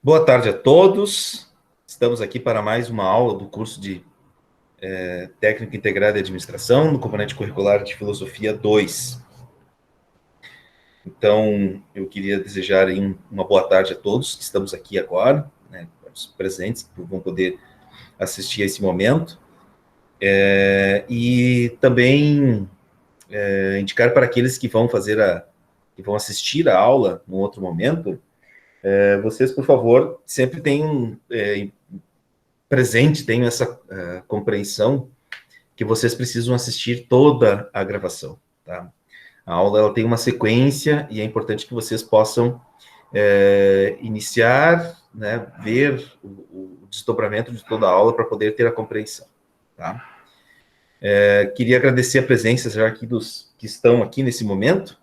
Boa tarde a todos. Estamos aqui para mais uma aula do curso de Técnica Integrada de Administração, no componente curricular de Filosofia 2. Então, eu queria desejar uma boa tarde a todos que estamos aqui agora, né, os presentes que vão poder assistir a esse momento, e também indicar para aqueles que vão que vão assistir a aula num outro momento, vocês, por favor, sempre tenham presente, tenham essa compreensão que vocês precisam assistir toda a gravação, tá? A aula ela tem uma sequência e é importante que vocês possam iniciar, né, ver o desdobramento de toda a aula para poder ter a compreensão, tá? Queria agradecer a presença já aqui dos que estão aqui nesse momento.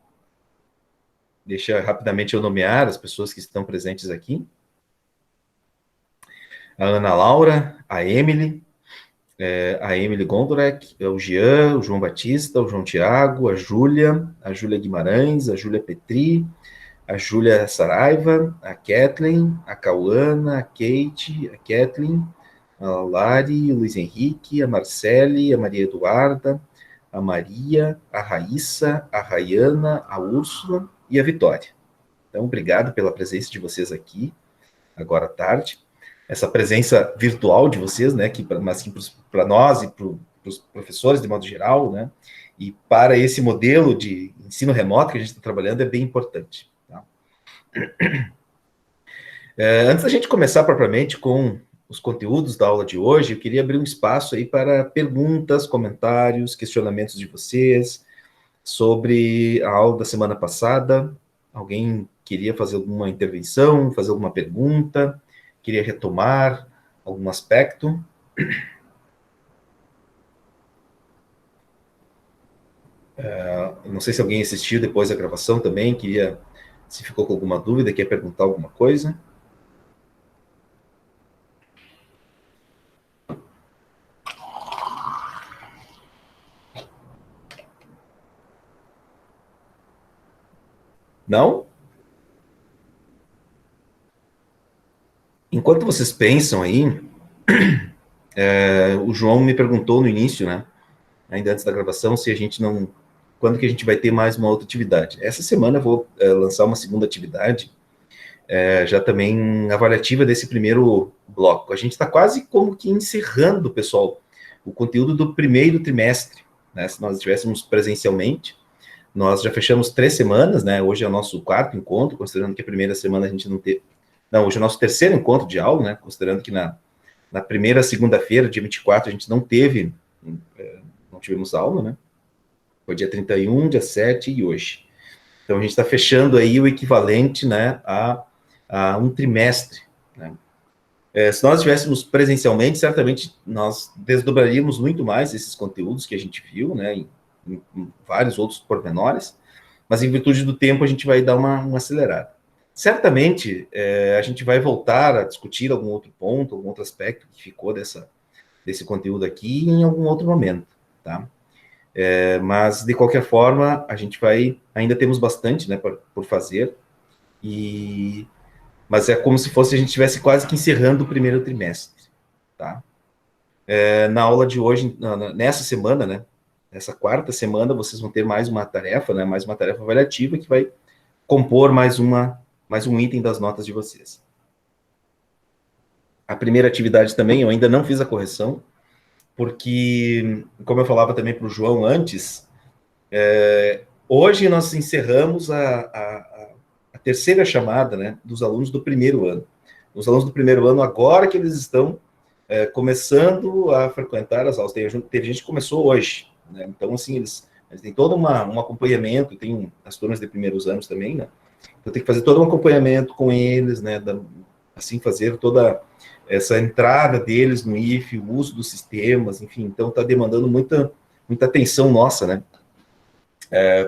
Deixa rapidamente eu nomear as pessoas que estão presentes aqui. A Ana Laura, a Emily Gondorek, o Jean, o João Batista, o João Tiago, a Júlia Guimarães, a Júlia Petri, a Júlia Saraiva, a Kathleen, a Cauana, a Kate, a Kathleen, a Lari, o Luiz Henrique, a Marcele, a Maria Eduarda, a Maria, a Raíssa, a Rayana, a Úrsula e a Vitória. Então, obrigado pela presença de vocês aqui, agora à tarde. Essa presença virtual de vocês, né, mas que para nós e para os professores, de modo geral, né, e para esse modelo de ensino remoto que a gente está trabalhando, é bem importante. Tá? Antes da gente começar propriamente com os conteúdos da aula de hoje, eu queria abrir um espaço aí para perguntas, comentários, questionamentos de vocês sobre a aula da semana passada. Alguém queria fazer alguma intervenção, fazer alguma pergunta? Queria retomar algum aspecto? Não sei se alguém assistiu depois da gravação também, se ficou com alguma dúvida, quer perguntar alguma coisa? Não? Enquanto vocês pensam aí, o João me perguntou no início, né, ainda antes da gravação, se a gente não... Quando que a gente vai ter mais uma outra atividade? Essa semana eu vou lançar uma segunda atividade, já também avaliativa desse primeiro bloco. A gente está quase como que encerrando, pessoal, o conteúdo do primeiro trimestre, né? Se nós estivéssemos presencialmente, nós já fechamos 3 semanas, né? Hoje é o nosso 4º encontro, considerando que a primeira semana a gente não teve... Não, hoje é o nosso 3º encontro de aula, né? Considerando que na primeira segunda-feira, dia 24, a gente não tivemos aula, né? Foi dia 31, dia 7 e hoje. Então, a gente está fechando aí o equivalente, né, a um trimestre, né? Se nós estivéssemos presencialmente, certamente nós desdobraríamos muito mais esses conteúdos que a gente viu, né, em vários outros pormenores, mas em virtude do tempo a gente vai dar uma acelerada. Certamente a gente vai voltar a discutir algum outro ponto, algum outro aspecto que ficou desse conteúdo aqui em algum outro momento, tá? Mas, de qualquer forma, a gente ainda temos bastante, né, por fazer, mas é como se a gente estivesse quase que encerrando o primeiro trimestre, tá? Na aula de hoje, nessa semana, né, nessa 4ª semana, vocês vão ter mais uma tarefa, né, mais uma tarefa avaliativa que vai compor mais um item das notas de vocês. A primeira atividade também, eu ainda não fiz a correção, porque, como eu falava também para o João antes, hoje nós encerramos a 3ª chamada, né, dos alunos do primeiro ano. Os alunos do primeiro ano, agora que eles estão começando a frequentar as aulas, teve gente que começou hoje, né? Então, assim, eles têm todo um acompanhamento, tem as turmas de primeiros anos também, né? Então, tem que fazer todo um acompanhamento com eles, né, assim, fazer toda essa entrada deles no IFE, o uso dos sistemas, enfim, então está demandando muita atenção nossa, né,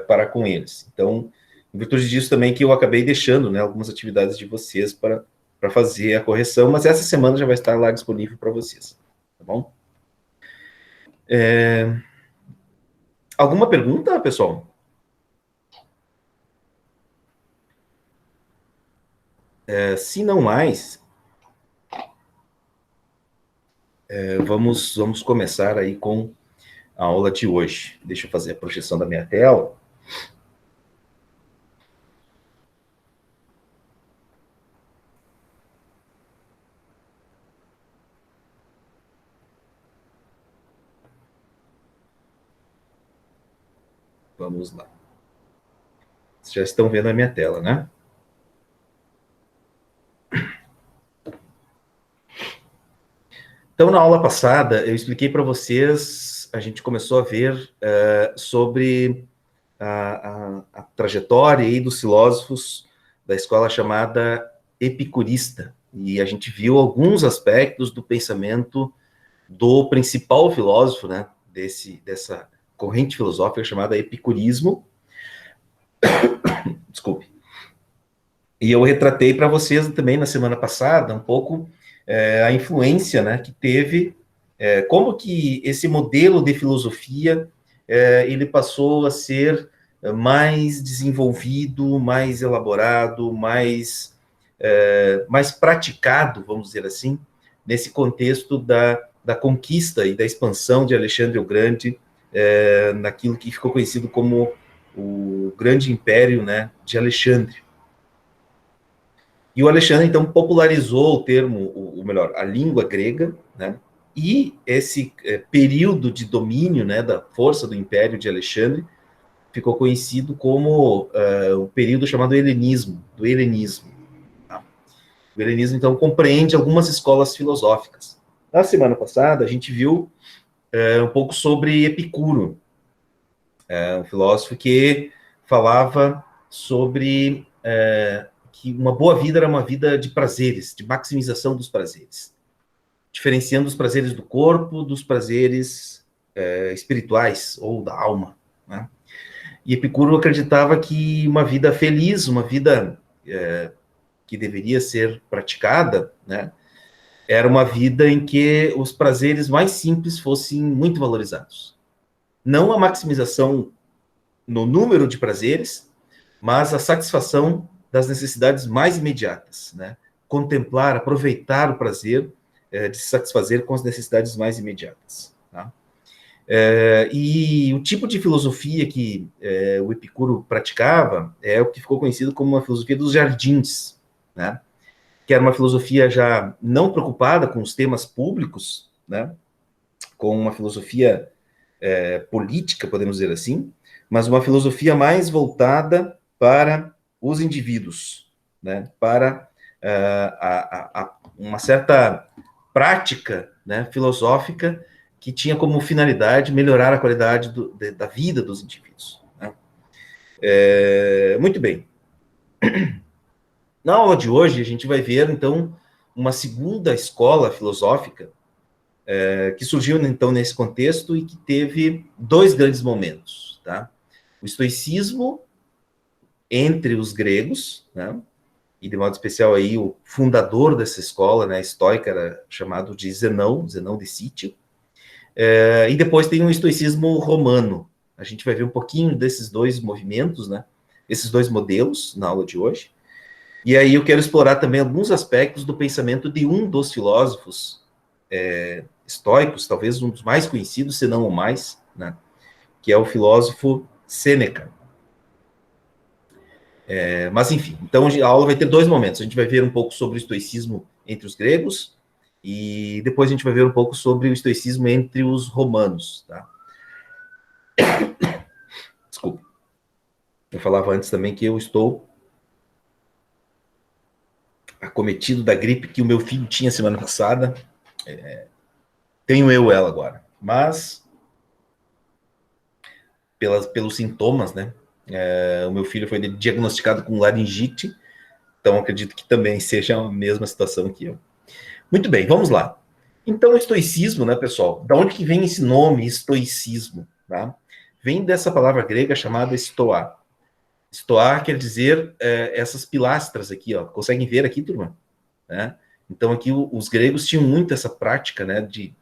para com eles. Então, em virtude disso também que eu acabei deixando, né, algumas atividades de vocês para fazer a correção, mas essa semana já vai estar lá disponível para vocês, tá bom? Alguma pergunta, pessoal? Se não mais, Vamos começar aí com a aula de hoje. Deixa eu fazer a projeção da minha tela. Vamos lá. Vocês já estão vendo a minha tela, né? Então, na aula passada, eu expliquei para vocês, a gente começou a ver sobre a trajetória aí dos filósofos da escola chamada epicurista. E a gente viu alguns aspectos do pensamento do principal filósofo, né, dessa corrente filosófica chamada epicurismo. Desculpe. E eu retratei para vocês também na semana passada um pouco a influência, né, que teve, como que esse modelo de filosofia ele passou a ser mais desenvolvido, mais elaborado, mais praticado, vamos dizer assim, nesse contexto da conquista e da expansão de Alexandre o Grande, naquilo que ficou conhecido como o grande império, né, de Alexandre. E o Alexandre, então, popularizou o termo, ou melhor, a língua grega, né? E esse período de domínio, né, da força do Império de Alexandre ficou conhecido como o período chamado helenismo, do helenismo. Tá? O helenismo, então, compreende algumas escolas filosóficas. Na semana passada, a gente viu um pouco sobre Epicuro, um filósofo que falava sobre que uma boa vida era uma vida de prazeres, de maximização dos prazeres, diferenciando os prazeres do corpo dos prazeres espirituais ou da alma, né? E Epicuro acreditava que uma vida feliz, uma vida que deveria ser praticada, né, era uma vida em que os prazeres mais simples fossem muito valorizados. Não a maximização no número de prazeres, mas a satisfação das necessidades mais imediatas, né? Contemplar, aproveitar o prazer de se satisfazer com as necessidades mais imediatas. Tá? E o tipo de filosofia que o Epicuro praticava é o que ficou conhecido como uma filosofia dos jardins, né? Que era uma filosofia já não preocupada com os temas públicos, né? Com uma filosofia política, podemos dizer assim, mas uma filosofia mais voltada para os indivíduos, né? Para uma certa prática, né, filosófica que tinha como finalidade melhorar a qualidade da vida dos indivíduos. Né? Muito bem. Na aula de hoje, a gente vai ver, então, uma segunda escola filosófica que surgiu, então, nesse contexto e que teve dois grandes momentos. Tá? O estoicismo entre os gregos, né? E de modo especial aí o fundador dessa escola, né, estoica, era chamado de Zenão de Sítio. E depois tem o estoicismo romano. A gente vai ver um pouquinho desses dois movimentos, né? Esses dois modelos na aula de hoje. E aí eu quero explorar também alguns aspectos do pensamento de um dos filósofos estoicos, talvez um dos mais conhecidos, se não o mais, né? Que é o filósofo Sêneca. Mas enfim, então a aula vai ter dois momentos. A gente vai ver um pouco sobre o estoicismo entre os gregos e depois a gente vai ver um pouco sobre o estoicismo entre os romanos. Tá? Desculpa. Eu falava antes também que eu estou acometido da gripe que o meu filho tinha semana passada. Tenho eu ela agora. Mas, pelos sintomas, né? O meu filho foi diagnosticado com laringite, então acredito que também seja a mesma situação que eu. Muito bem, vamos lá. Então, o estoicismo, né, pessoal? Da onde que vem esse nome, estoicismo? Tá? Vem dessa palavra grega chamada estoa. Estoa quer dizer essas pilastras aqui, ó. Conseguem ver aqui, turma? Né? Então, aqui os gregos tinham muito essa prática, né, de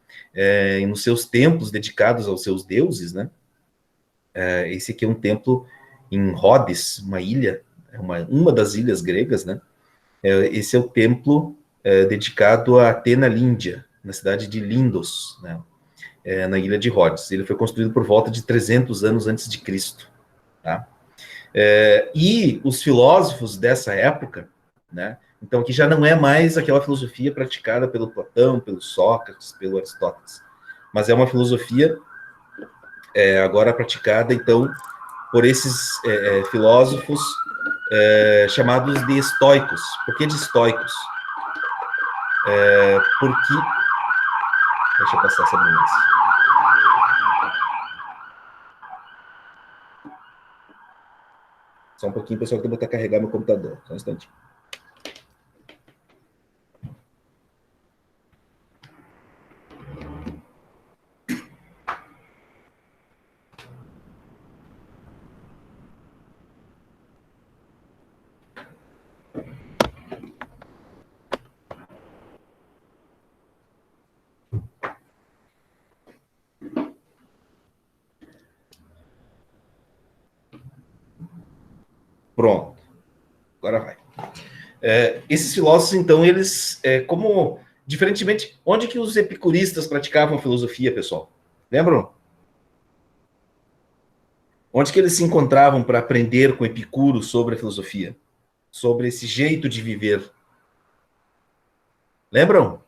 nos seus templos dedicados aos seus deuses, né? Esse aqui é um templo em Rhodes, uma ilha, uma das ilhas gregas, né? Esse é o templo dedicado a Atena Líndia, na cidade de Lindos, né, na ilha de Rhodes. Ele foi construído por volta de 300 anos antes de Cristo. Tá? E os filósofos dessa época, né, então aqui já não é mais aquela filosofia praticada pelo Platão, pelo Sócrates, pelo Aristóteles, mas é uma filosofia agora praticada, então, por esses filósofos chamados de estoicos. Por que de estoicos? Porque... Deixa eu passar essa ambulância. Só um pouquinho, pessoal, que eu vou botar carregar meu computador. Só um instantinho. Pronto. Agora vai. Esses filósofos, então, eles, como, diferentemente, onde que os epicuristas praticavam filosofia, pessoal? Lembram? Onde que eles se encontravam para aprender com Epicuro sobre a filosofia? Sobre esse jeito de viver? Lembram?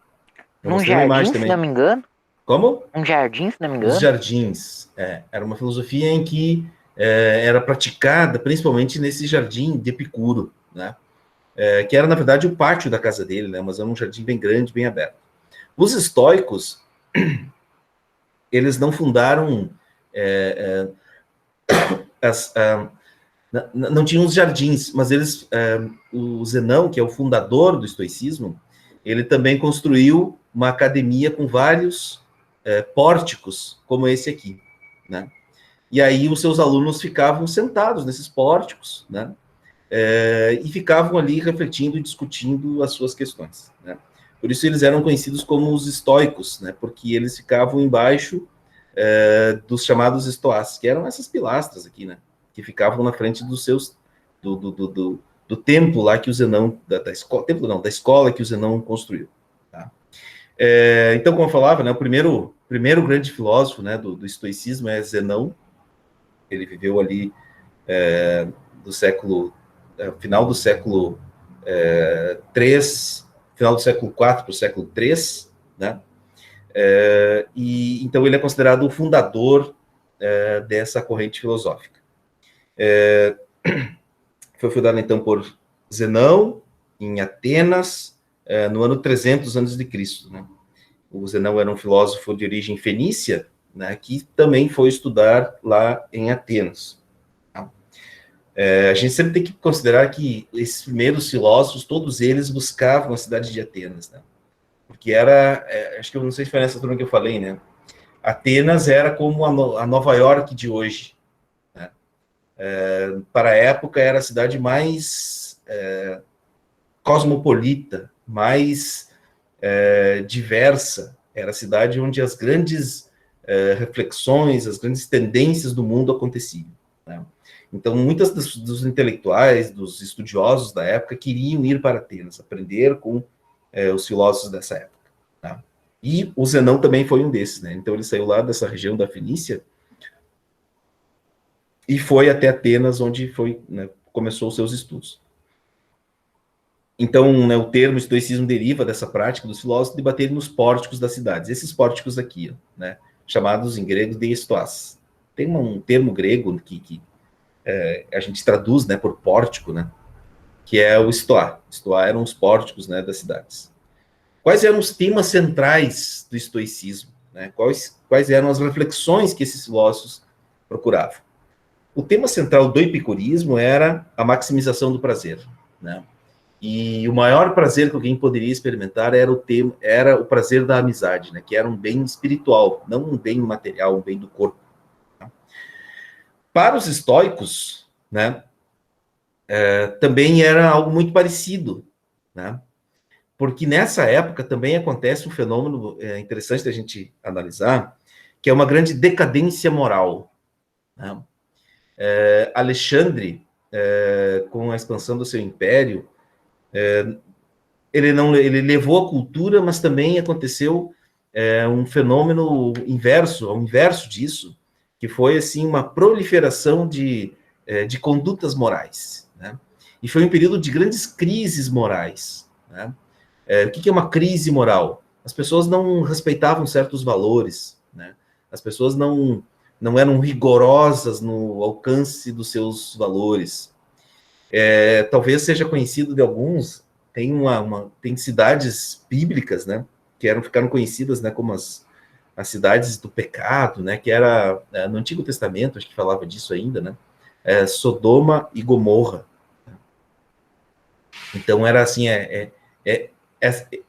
Eu Num mostrei uma imagem jardim, se não também. me engano. Como? Um jardim, se não me Os engano. jardins. Era uma filosofia em que era praticada principalmente nesse jardim de Epicuro, né? Que era, na verdade, o pátio da casa dele, né? Mas era um jardim bem grande, bem aberto. Os estoicos, eles não fundaram... não tinham os jardins, mas eles... o Zenão, que é o fundador do estoicismo, ele também construiu uma academia com vários pórticos, como esse aqui, né? E aí os seus alunos ficavam sentados nesses pórticos, né? E ficavam ali refletindo e discutindo as suas questões, né? Por isso eles eram conhecidos como os estoicos, né? Porque eles ficavam embaixo dos chamados estoás, que eram essas pilastras aqui, né? Que ficavam na frente dos seus do templo lá que o Zenão da escola, templo não, da escola que o Zenão construiu. Tá? Então, como eu falava, né? O primeiro grande filósofo, né? Do estoicismo é Zenão. Ele viveu ali do século final do século 3, final do século 4 para o século 3, né? E então ele é considerado o fundador dessa corrente filosófica. Foi fundado então por Zenão em Atenas no ano 300 antes de Cristo, né? O Zenão era um filósofo de origem fenícia, né, que também foi estudar lá em Atenas. A gente sempre tem que considerar que esses primeiros filósofos, todos eles buscavam a cidade de Atenas, né? Porque era, acho que eu não sei se foi nessa turma que eu falei, né? Atenas era como a Nova York de hoje, né? Para a época era a cidade mais cosmopolita, mais diversa, era a cidade onde as grandes reflexões, as grandes tendências do mundo aconteciam, né? Então, muitos dos intelectuais, dos estudiosos da época, queriam ir para Atenas, aprender com os filósofos dessa época. Tá? E o Zenão também foi um desses, né? Então, ele saiu lá dessa região da Fenícia e foi até Atenas, onde foi, né, começou os seus estudos. Então, né, o termo estoicismo deriva dessa prática dos filósofos debaterem nos pórticos das cidades. Esses pórticos aqui, né, chamados em grego de estoás. Tem um termo grego que a gente traduz, né, por pórtico, né, que é o estoá. Estoá eram os pórticos, né, das cidades. Quais eram os temas centrais do estoicismo? Né? Quais eram as reflexões que esses filósofos procuravam? O tema central do epicurismo era a maximização do prazer, né? E o maior prazer que alguém poderia experimentar era o prazer da amizade, né? Que era um bem espiritual, não um bem material, um bem do corpo. Tá? Para os estoicos, né, também era algo muito parecido, né? Porque nessa época também acontece um fenômeno interessante da gente analisar, que é uma grande decadência moral, né? Alexandre, com a expansão do seu império, ele levou a cultura, mas também aconteceu um fenômeno inverso, ao inverso disso, que foi assim uma proliferação de condutas morais, né? E foi um período de grandes crises morais, né? O que é uma crise moral? As pessoas não respeitavam certos valores, né? As pessoas não eram rigorosas no alcance dos seus valores. Talvez seja conhecido de alguns, tem cidades bíblicas, né, que ficaram conhecidas, né, como as cidades do pecado, né, que era, no Antigo Testamento, acho que falava disso ainda, né, Sodoma e Gomorra. Então era assim,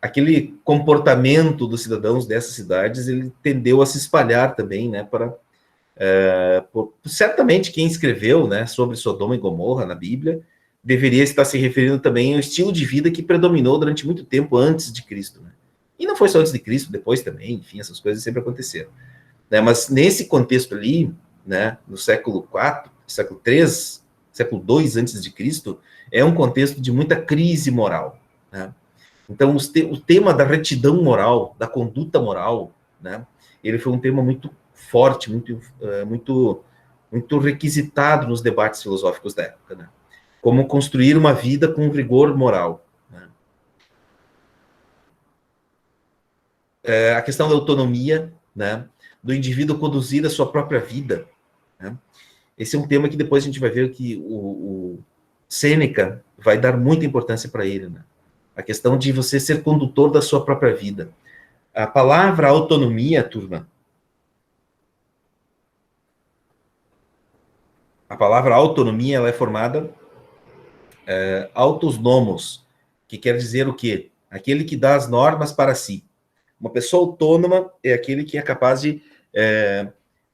aquele comportamento dos cidadãos dessas cidades, ele tendeu a se espalhar também, né, certamente quem escreveu, né, sobre Sodoma e Gomorra na Bíblia deveria estar se referindo também ao estilo de vida que predominou durante muito tempo antes de Cristo, né? E não foi só antes de Cristo, depois também, enfim, essas coisas sempre aconteceram, né? Mas nesse contexto ali, né, no século IV, século III, século II antes de Cristo, é um contexto de muita crise moral, né? Então, o tema da retidão moral, da conduta moral, né, ele foi um tema muito forte, muito requisitado nos debates filosóficos da época, né? Como construir uma vida com rigor moral, né? A questão da autonomia, né, do indivíduo conduzir a sua própria vida, né? Esse é um tema que depois a gente vai ver que o Sêneca vai dar muita importância para ele, né? A questão de você ser condutor da sua própria vida. A palavra autonomia, turma, a palavra autonomia, ela é formada autos nomos, que quer dizer o quê? Aquele que dá as normas para si. Uma pessoa autônoma é aquele que é capaz de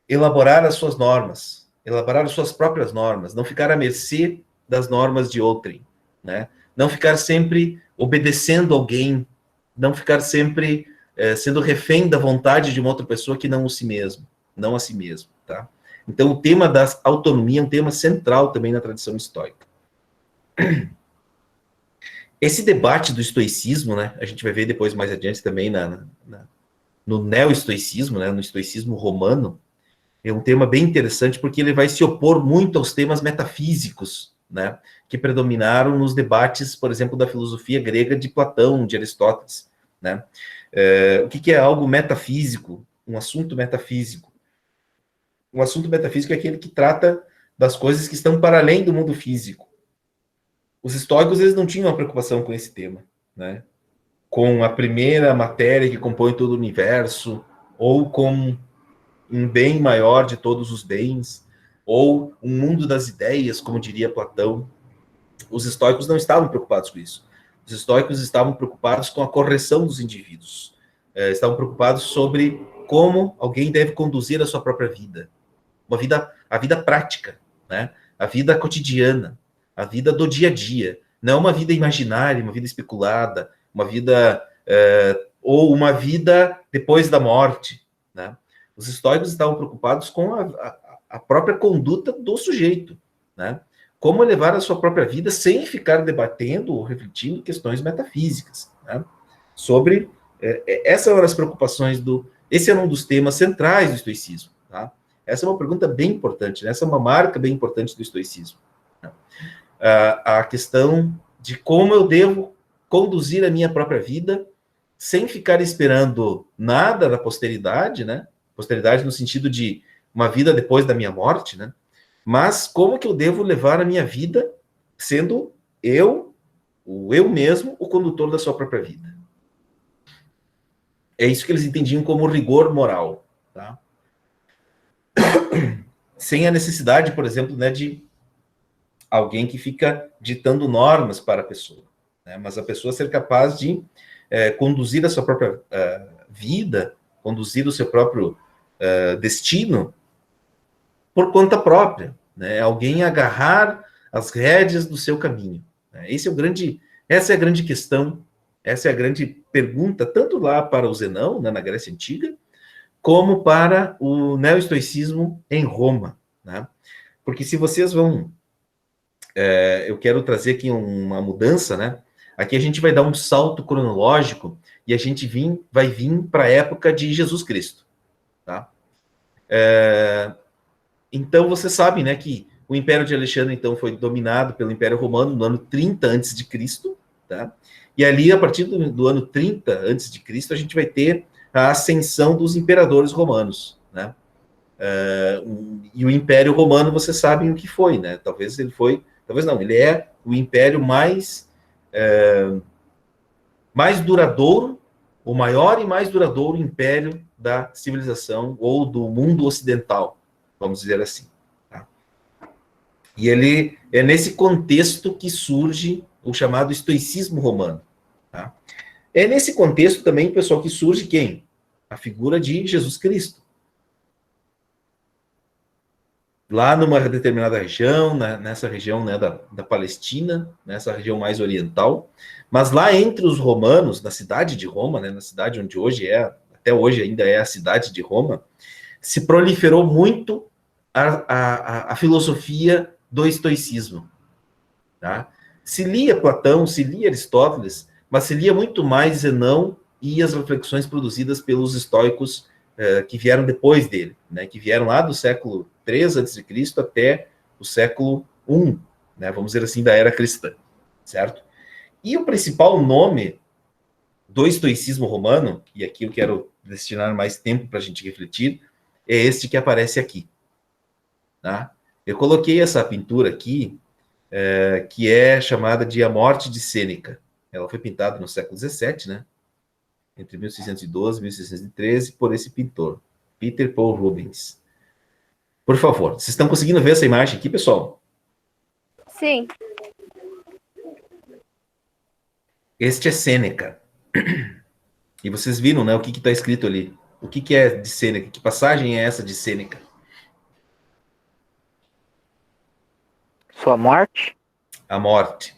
elaborar as suas normas, elaborar as suas próprias normas, não ficar à mercê das normas de outrem, né? Não ficar sempre obedecendo alguém, não ficar sempre sendo refém da vontade de uma outra pessoa que não a si mesmo, não a si mesmo, tá? Então, o tema da autonomia é um tema central também na tradição estoica. Esse debate do estoicismo, né, a gente vai ver depois mais adiante também no neo-estoicismo, né, no estoicismo romano, é um tema bem interessante porque ele vai se opor muito aos temas metafísicos, né, que predominaram nos debates, por exemplo, da filosofia grega de Platão, de Aristóteles, né? O que é algo metafísico? Um assunto metafísico. Um assunto metafísico é aquele que trata das coisas que estão para além do mundo físico. Os estoicos, eles não tinham uma preocupação com esse tema, né? Com a primeira matéria que compõe todo o universo, ou com um bem maior de todos os bens, ou um mundo das ideias, como diria Platão. Os estoicos não estavam preocupados com isso. Os estoicos estavam preocupados com a correção dos indivíduos. Estavam preocupados sobre como alguém deve conduzir a sua própria vida. A vida prática, né? A vida cotidiana, a vida do dia a dia. Não uma vida imaginária, uma vida especulada, uma vida ou uma vida depois da morte, né? Os estoicos estavam preocupados com a própria conduta do sujeito, né? Como levar a sua própria vida sem ficar debatendo ou refletindo questões metafísicas, né? Sobre essas eram as preocupações esse era um dos temas centrais do estoicismo, tá? Essa é uma pergunta bem importante, né? Essa é uma marca bem importante do estoicismo, né? A questão de como eu devo conduzir a minha própria vida sem ficar esperando nada da posteridade, né? Posteridade no sentido de uma vida depois da minha morte, né? Mas como que eu devo levar a minha vida sendo o eu mesmo, o condutor da sua própria vida. É isso que eles entendiam como rigor moral, tá? Sem a necessidade, por exemplo, né, de alguém que fica ditando normas para a pessoa, né? Mas a pessoa ser capaz de conduzir a sua própria vida, conduzir o seu próprio destino por conta própria, né? Alguém agarrar as rédeas do seu caminho, né? Essa é a grande questão, essa é a grande pergunta, tanto lá para o Zenão, né, na Grécia Antiga, como para o neoestoicismo em Roma, né? Porque se vocês vão... eu quero trazer aqui uma mudança, né? Aqui a gente vai dar um salto cronológico e a gente vai vir para a época de Jesus Cristo. Tá? Então, você sabe, né, que o Império de Alexandre, então, foi dominado pelo Império Romano no ano 30 a.C., tá? E ali, a partir do ano 30 a.C., a gente vai ter a ascensão dos imperadores romanos, né? E o Império Romano, vocês sabem o que foi, né? Talvez não, ele é o império mais duradouro, o maior e mais duradouro império da civilização ou do mundo ocidental, vamos dizer assim. Tá? E ele é nesse contexto que surge o chamado estoicismo romano. Tá? É nesse contexto também, pessoal, que surge quem? A figura de Jesus Cristo. Lá numa determinada região, nessa região, né, da Palestina, nessa região mais oriental, mas lá entre os romanos, na cidade de Roma, né, na cidade onde até hoje ainda é a cidade de Roma, se proliferou muito a filosofia do estoicismo. Tá? Se lia Platão, se lia Aristóteles, mas se lia muito mais Zenão e as reflexões produzidas pelos estoicos que vieram depois dele, né, que vieram lá do século 3 a.C. até o século I, né, vamos dizer assim, da era cristã, certo? E o principal nome do estoicismo romano, e aqui eu quero destinar mais tempo para a gente refletir, é este que aparece aqui. Tá? Eu coloquei essa pintura aqui, que é chamada de A Morte de Sêneca. Ela foi pintada no século XVII, né? Entre 1612 e 1613, por esse pintor, Peter Paul Rubens. Por favor, vocês estão conseguindo ver essa imagem aqui, pessoal? Sim. Este é Sêneca. E vocês viram, né, o que está escrito ali. O que é de Sêneca? Que passagem é essa de Sêneca? Sua morte? A morte.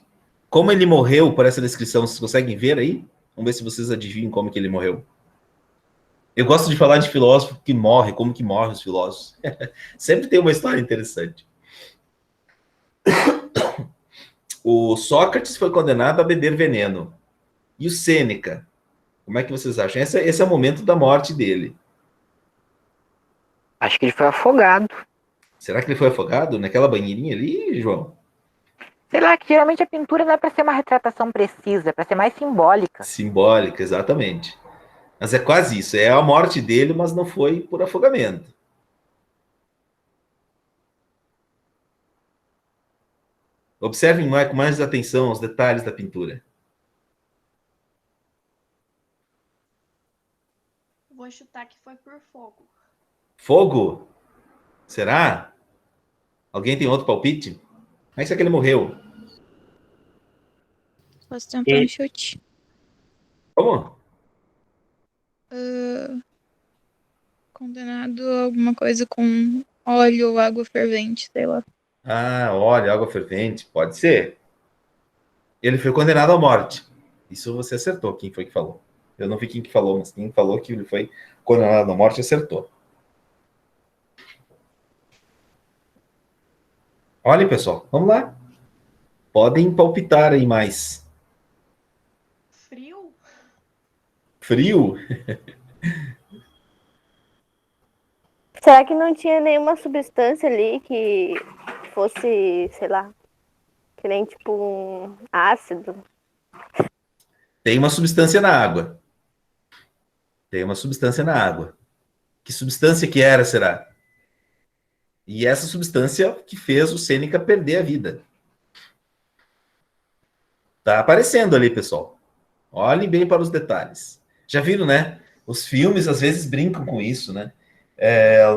Como ele morreu, por essa descrição, vocês conseguem ver aí? Vamos ver se vocês adivinham como que ele morreu. Eu gosto de falar de filósofo que morre, como que morrem os filósofos. Sempre tem uma história interessante. O Sócrates foi condenado a beber veneno. E o Sêneca? Como é que vocês acham? Esse é o momento da morte dele. Acho que ele foi afogado. Será que ele foi afogado naquela banheirinha ali, João? Sei lá, que geralmente a pintura não é para ser uma retratação precisa, é para ser mais simbólica. Simbólica, exatamente. Mas é quase isso. É a morte dele, mas não foi por afogamento. Observem com mais atenção os detalhes da pintura. Vou chutar que foi por fogo. Fogo? Será? Alguém tem outro palpite? Como é que ele morreu? Posso tentar um chute? Como? Condenado a alguma coisa com óleo ou água fervente, sei lá. Ah, óleo, água fervente. Pode ser. Ele foi condenado à morte. Isso você acertou. Quem foi que falou? Eu não vi quem que falou, mas quem falou que ele foi condenado à morte acertou. Olha, pessoal, vamos lá. Podem palpitar aí mais. Frio? Frio? Será que não tinha nenhuma substância ali que fosse, sei lá, que nem tipo um ácido? Tem uma substância na água. Tem uma substância na água. Que substância que era, será? E essa substância que fez o Sêneca perder a vida. Tá aparecendo ali, pessoal. Olhem bem para os detalhes. Já viram, né? Os filmes às vezes brincam com isso, né?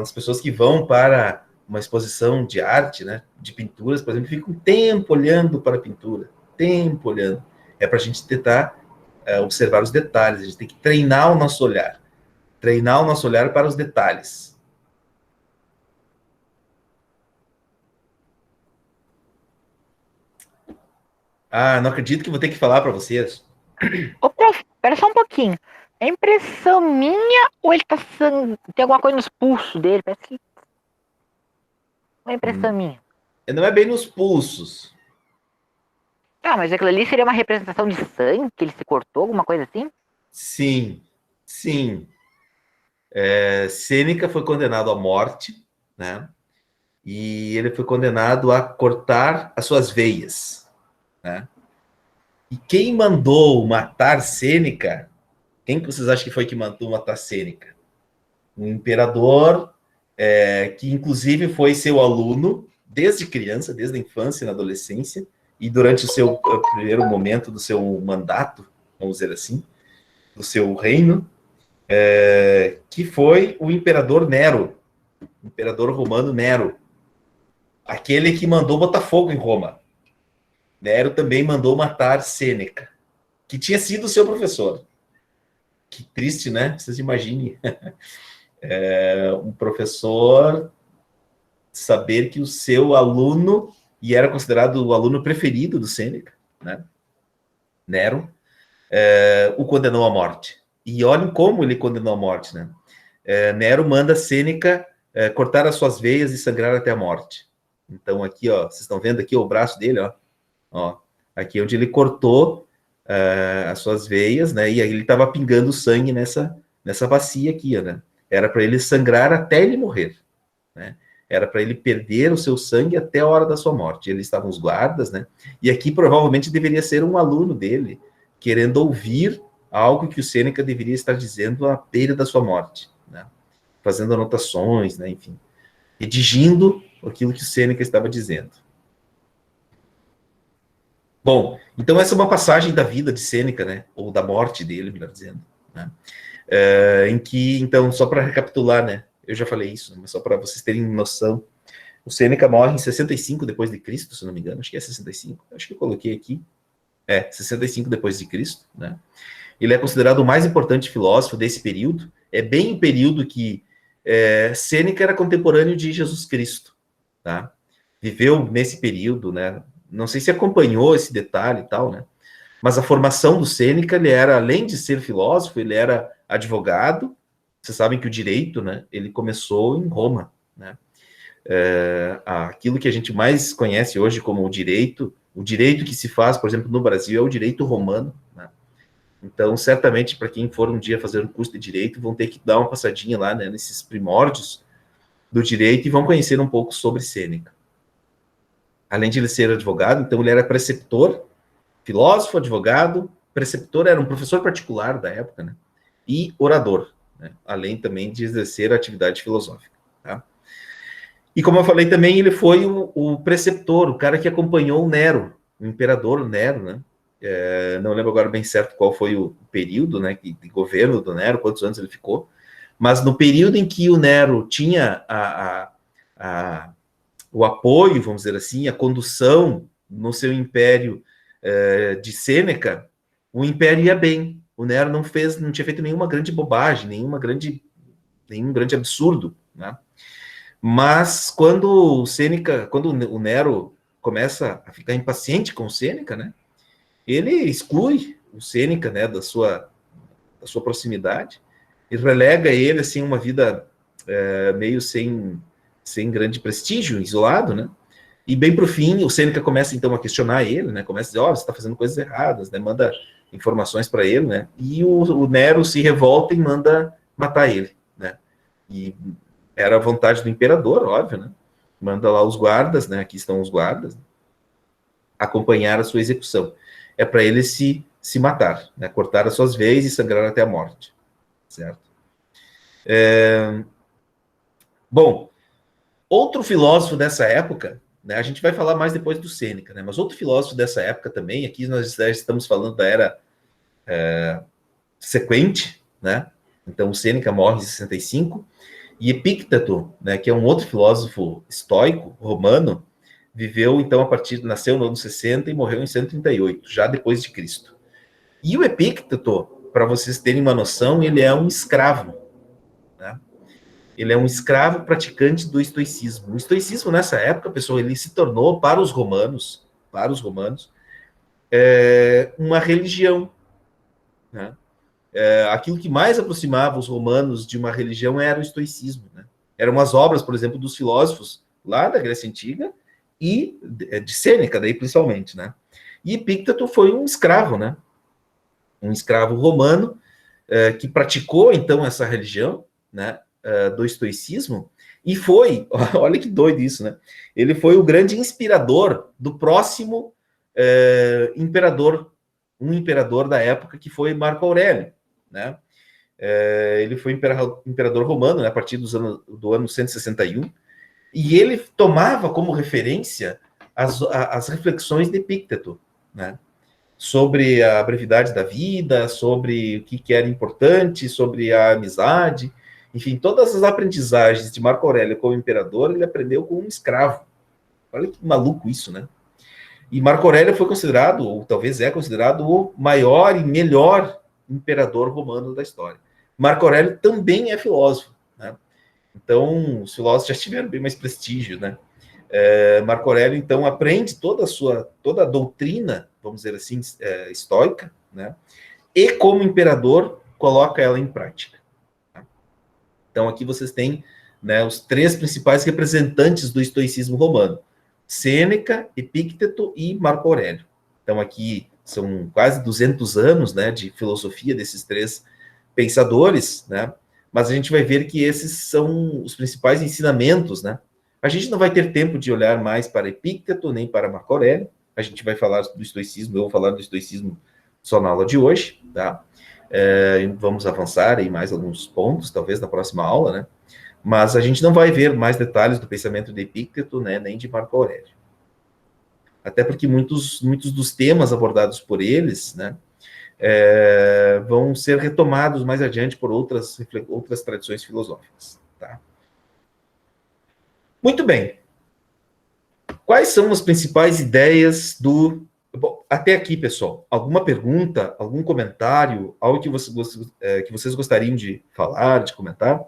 As pessoas que vão para uma exposição de arte, né? De pinturas, por exemplo, ficam tempo olhando para a pintura. Tempo olhando. É para a gente tentar observar os detalhes. A gente tem que treinar o nosso olhar. Treinar o nosso olhar para os detalhes. Ah, não acredito que vou ter que falar para vocês. Ô, prof, espera só um pouquinho. É impressão minha ou ele tá tem alguma coisa nos pulsos dele? Parece que é impressão minha. Não é bem nos pulsos. Tá, mas aquilo ali seria uma representação de sangue, que ele se cortou, alguma coisa assim? Sim, sim. Sêneca foi condenado à morte, né? E ele foi condenado a cortar as suas veias, né? E quem mandou matar Sêneca? Quem que vocês acham que foi que mandou matar Sêneca? Um imperador que, inclusive, foi seu aluno desde criança, desde a infância e na adolescência, e durante o seu primeiro momento do seu mandato, vamos dizer assim, do seu reino, que foi o imperador Nero, imperador romano Nero, aquele que mandou botar fogo em Roma. Nero também mandou matar Sêneca, que tinha sido seu professor. Que triste, né? Vocês imaginem. Um professor saber que o seu aluno, e era considerado o aluno preferido do Sêneca, né? Nero, o condenou à morte. E olhem como ele condenou à morte, né? Nero manda Sêneca cortar as suas veias e sangrar até a morte. Então aqui, ó, vocês estão vendo aqui o braço dele, ó, aqui onde ele cortou as suas veias, né? E aí ele estava pingando sangue nessa bacia aqui, né? Era para ele sangrar até ele morrer, né? Era para ele perder o seu sangue até a hora da sua morte. Eles estavam os guardas, né? E aqui provavelmente deveria ser um aluno dele, querendo ouvir algo que o Sêneca deveria estar dizendo à beira da sua morte, né? Fazendo anotações, né? Enfim, redigindo aquilo que o Sêneca estava dizendo. Bom, então essa é uma passagem da vida de Sêneca, né? Ou da morte dele, melhor dizendo, né? Em que, então, só para recapitular, né? Eu já falei isso, mas só para vocês terem noção, o Sêneca morre em 65 depois de Cristo, se não me engano, acho que é 65, acho que eu coloquei aqui, 65 depois de Cristo, né? Ele é considerado o mais importante filósofo desse período, é bem o período que Sêneca era contemporâneo de Jesus Cristo, tá? Viveu nesse período, né? Não sei se acompanhou esse detalhe e tal, né? Mas a formação do Sêneca, ele era, além de ser filósofo, ele era advogado. Vocês sabem que o direito, né? Ele começou em Roma, né? Aquilo que a gente mais conhece hoje como o direito que se faz, por exemplo, no Brasil, é o direito romano, né? Então, certamente, para quem for um dia fazer um curso de direito, vão ter que dar uma passadinha lá, né, nesses primórdios do direito e vão conhecer um pouco sobre Sêneca. Além de ele ser advogado, então ele era preceptor, filósofo, advogado, preceptor, era um professor particular da época, né? E orador, né? Além também de exercer a atividade filosófica, tá? E como eu falei também, ele foi o preceptor, o cara que acompanhou o Nero, o imperador Nero, né? Não lembro agora bem certo qual foi o período, né, de governo do Nero, quantos anos ele ficou, mas no período em que o Nero tinha o apoio, vamos dizer assim, a condução no seu império de Sêneca, o império ia bem. O Nero não tinha feito nenhuma grande bobagem, nenhum grande absurdo, né? Mas quando o Nero começa a ficar impaciente com o Sêneca, né, ele exclui o Sêneca, né, da sua proximidade e relega ele assim uma vida meio sem grande prestígio, isolado, né? E bem para o fim, o Sêneca começa então a questionar ele, né? Começa a dizer, você está fazendo coisas erradas, né? Manda informações para ele, né? E o Nero se revolta e manda matar ele, né? E era a vontade do imperador, óbvio, né? Manda lá os guardas, né? Aqui estão os guardas, né? Acompanhar a sua execução. É para ele se matar, né? Cortar as suas veias e sangrar até a morte, certo? Bom, outro filósofo dessa época, né, a gente vai falar mais depois do Sêneca, né, mas outro filósofo dessa época também, aqui nós já estamos falando da era sequente, né? Então o Sêneca morre em 65, e Epícteto, né, que é um outro filósofo estoico romano, então nasceu no ano 60 e morreu em 138, já depois de Cristo. E o Epícteto, para vocês terem uma noção, ele é um escravo, né? Ele é um escravo praticante do estoicismo. O estoicismo, nessa época, pessoal, ele se tornou, para os romanos, uma religião, né? Aquilo que mais aproximava os romanos de uma religião era o estoicismo, né? Eram as obras, por exemplo, dos filósofos lá da Grécia Antiga e de Sêneca, daí principalmente, né? E Epícteto foi um escravo, né? Um escravo romano que praticou, então, essa religião, né, do estoicismo, e foi, olha que doido isso, né? Ele foi o grande inspirador do próximo imperador, um imperador da época, que foi Marco Aurélio, né? Ele foi imperador romano, né, a partir do ano 161, e ele tomava como referência as reflexões de Epícteto, né? Sobre a brevidade da vida, sobre o que era importante, sobre a amizade, enfim, todas as aprendizagens de Marco Aurélio como imperador, ele aprendeu com um escravo. Olha que maluco isso, né? E Marco Aurélio foi considerado, ou talvez é considerado, o maior e melhor imperador romano da história. Marco Aurélio também é filósofo, né? Então, os filósofos já tiveram bem mais prestígio, né? Marco Aurélio, então, aprende toda a doutrina, vamos dizer assim, estoica, né? E, como imperador, coloca ela em prática. Tá? Então, aqui vocês têm, né, os três principais representantes do estoicismo romano: Sêneca, Epícteto e Marco Aurélio. Então, aqui são quase 200 anos, né, de filosofia desses três pensadores, né? Mas a gente vai ver que esses são os principais ensinamentos, né? A gente não vai ter tempo de olhar mais para Epícteto, nem para Marco Aurélio. A gente vai falar do estoicismo, eu vou falar do estoicismo só na aula de hoje, tá? Vamos avançar em mais alguns pontos, talvez na próxima aula, né? Mas a gente não vai ver mais detalhes do pensamento de Epícteto, né, nem de Marco Aurélio. Até porque muitos dos temas abordados por eles, né, vão ser retomados mais adiante por outras tradições filosóficas. Tá? Muito bem. Quais são as principais ideias do... Bom, até aqui, pessoal, alguma pergunta, algum comentário, algo que vocês gostariam de falar, de comentar?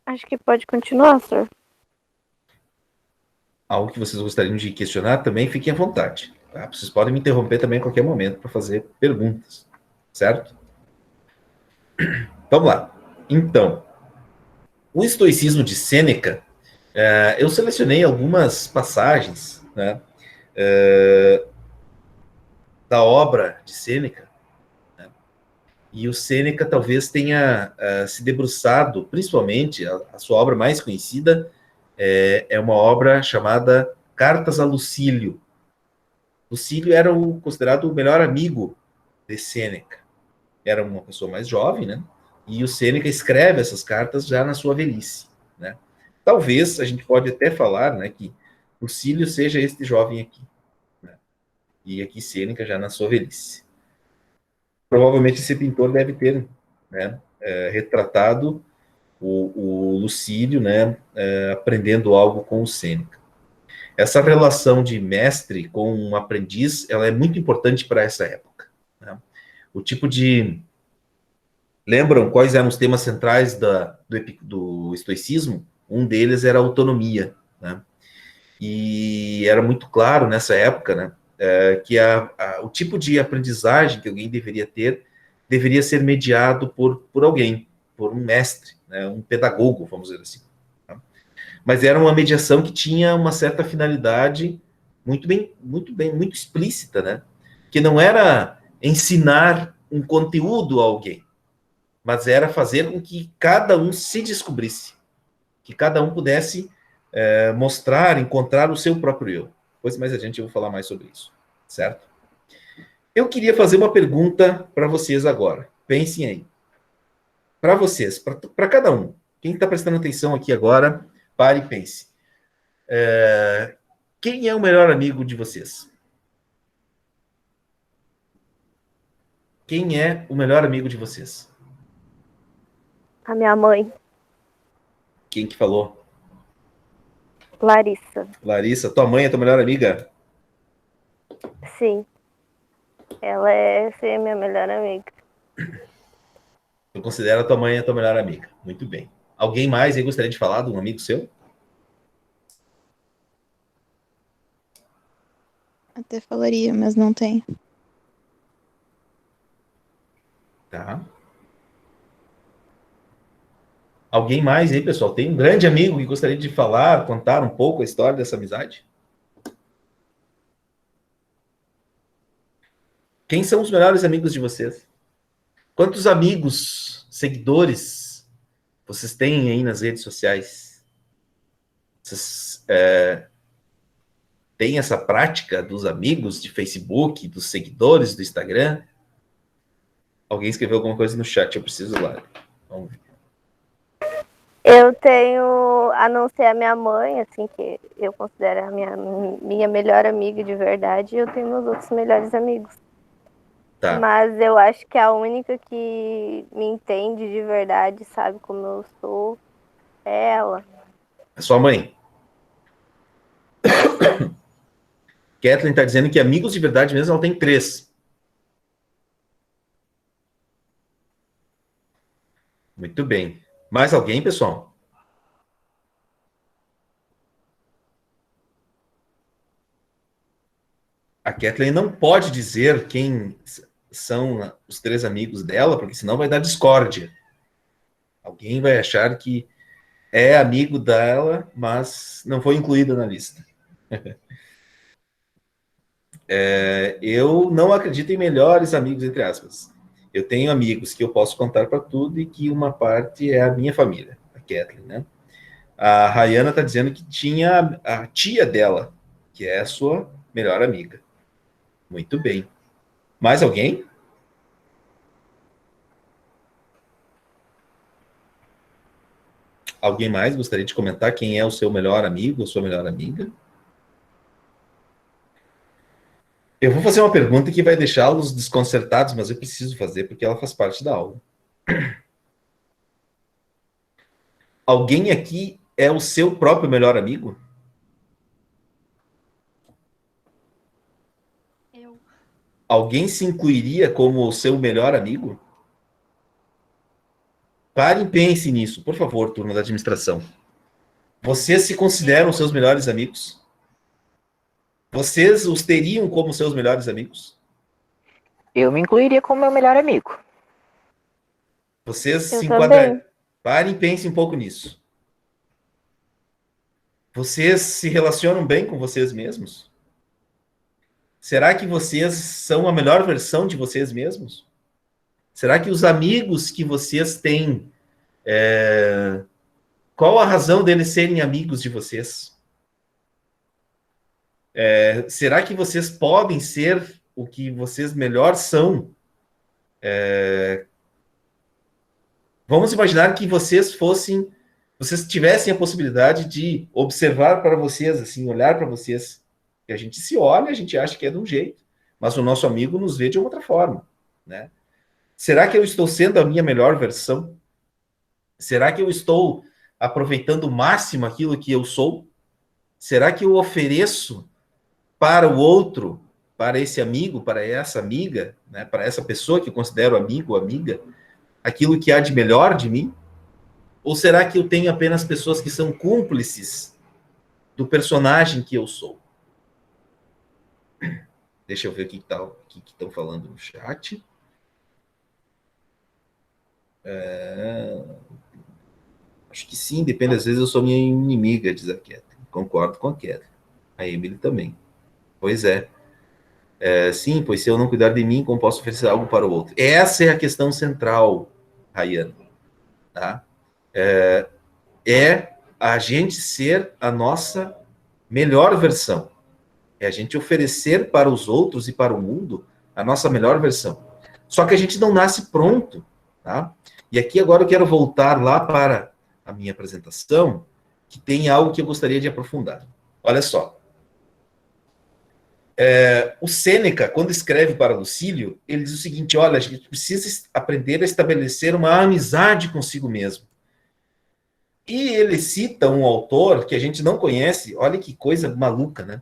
Acho que pode continuar, senhor. Algo que vocês gostariam de questionar, também fiquem à vontade. Tá? Vocês podem me interromper também a qualquer momento para fazer perguntas, certo? Vamos lá. Então, o estoicismo de Sêneca, eu selecionei algumas passagens, né, da obra de Sêneca, né, e o Sêneca talvez tenha se debruçado, principalmente, a sua obra mais conhecida é uma obra chamada Cartas a Lucílio. Lucílio era considerado o melhor amigo de Sêneca. Era uma pessoa mais jovem, né? E o Sêneca escreve essas cartas já na sua velhice, né? Talvez a gente pode até falar, né, que Lucílio seja este jovem aqui, né? E aqui Sêneca já na sua velhice. Provavelmente esse pintor deve ter, né, retratado o Lucílio, né, aprendendo algo com o Sêneca. Essa relação de mestre com um aprendiz, ela é muito importante para essa época, né? O tipo de... Lembram quais eram os temas centrais do estoicismo? Um deles era a autonomia, né? E era muito claro nessa época, né, que o tipo de aprendizagem que alguém deveria ter deveria ser mediado por alguém, por um mestre, né, um pedagogo, vamos dizer assim. Tá? Mas era uma mediação que tinha uma certa finalidade muito explícita, né? Que não era ensinar um conteúdo a alguém, mas era fazer com que cada um se descobrisse, que cada um pudesse mostrar, encontrar o seu próprio eu. Depois, mais adiante, eu vou falar mais sobre isso, certo? Eu queria fazer uma pergunta para vocês agora. Pensem aí. Para vocês, para cada um. Quem está prestando atenção aqui agora, pare e pense. Quem é o melhor amigo de vocês? Quem é o melhor amigo de vocês? A minha mãe, Quem que falou? Larissa. Larissa, tua mãe é tua melhor amiga? Sim. Ela é ser minha melhor amiga. Tu considera tua mãe a tua melhor amiga. Muito bem. Alguém mais aí gostaria de falar de um amigo seu? Até falaria, mas não tem. Tá? Alguém mais aí, pessoal? Tem um grande amigo que gostaria de falar, contar um pouco a história dessa amizade? Quem são os melhores amigos de vocês? Quantos amigos, seguidores, vocês têm aí nas redes sociais? Vocês têm essa prática dos amigos de Facebook, dos seguidores do Instagram? Alguém escreveu alguma coisa no chat, eu preciso lá. Vamos ver. Eu tenho, a não ser a minha mãe, assim, que eu considero a minha melhor amiga de verdade, eu tenho meus outros melhores amigos. Tá. Mas eu acho que a única que me entende de verdade, sabe como eu sou, é ela. A sua mãe. Kathleen está dizendo que amigos de verdade mesmo ela tem 3. Muito bem. Mais alguém, pessoal? A Kathleen não pode dizer quem são os 3 amigos dela, porque senão vai dar discórdia. Alguém vai achar que é amigo dela, mas não foi incluído na lista. Eu não acredito em melhores amigos, entre aspas. Eu tenho amigos que eu posso contar para tudo e que uma parte é a minha família, a Kathleen, né? A Rayana está dizendo que tinha a tia dela, que é a sua melhor amiga. Muito bem. Mais alguém? Alguém mais gostaria de comentar quem é o seu melhor amigo ou sua melhor amiga? Eu vou fazer uma pergunta que vai deixá-los desconcertados, mas eu preciso fazer porque ela faz parte da aula. Alguém aqui é o seu próprio melhor amigo? Eu. Alguém se incluiria como o seu melhor amigo? Parem e pensem nisso, por favor, turma da administração. Vocês se consideram seus melhores amigos? Vocês os teriam como seus melhores amigos? Eu me incluiria como meu melhor amigo. Vocês Eu se também. enquadrariam? Parem e pensem um pouco nisso. Vocês se relacionam bem com vocês mesmos? Será que vocês são a melhor versão de vocês mesmos? Será que os amigos que vocês têm, qual a razão deles serem amigos de vocês? Será que vocês podem ser o que vocês melhor são? Vamos imaginar que vocês tivessem a possibilidade de observar para vocês, assim, olhar para vocês. Que a gente se olha, a gente acha que é de um jeito, mas o nosso amigo nos vê de outra forma, né? Será que eu estou sendo a minha melhor versão? Será que eu estou aproveitando o máximo aquilo que eu sou? Será que eu ofereço para o outro, para esse amigo, para essa amiga, né, para essa pessoa que eu considero amigo ou amiga, aquilo que há de melhor de mim? Ou será que eu tenho apenas pessoas que são cúmplices do personagem que eu sou? Deixa eu ver o que estão falando no chat. Acho que sim, depende. Às vezes eu sou minha inimiga, diz a Kathleen. Concordo com a Kathleen. A Emily também. Pois é. Sim, pois se eu não cuidar de mim, como posso oferecer algo para o outro? Essa é a questão central, Rayana. Tá? É a gente ser a nossa melhor versão. É a gente oferecer para os outros e para o mundo a nossa melhor versão. Só que a gente não nasce pronto, tá? E aqui agora eu quero voltar lá para a minha apresentação, que tem algo que eu gostaria de aprofundar. Olha só. O Sêneca, quando escreve para Lucílio, ele diz o seguinte: olha, a gente precisa aprender a estabelecer uma amizade consigo mesmo. E ele cita um autor que a gente não conhece, olha que coisa maluca, né?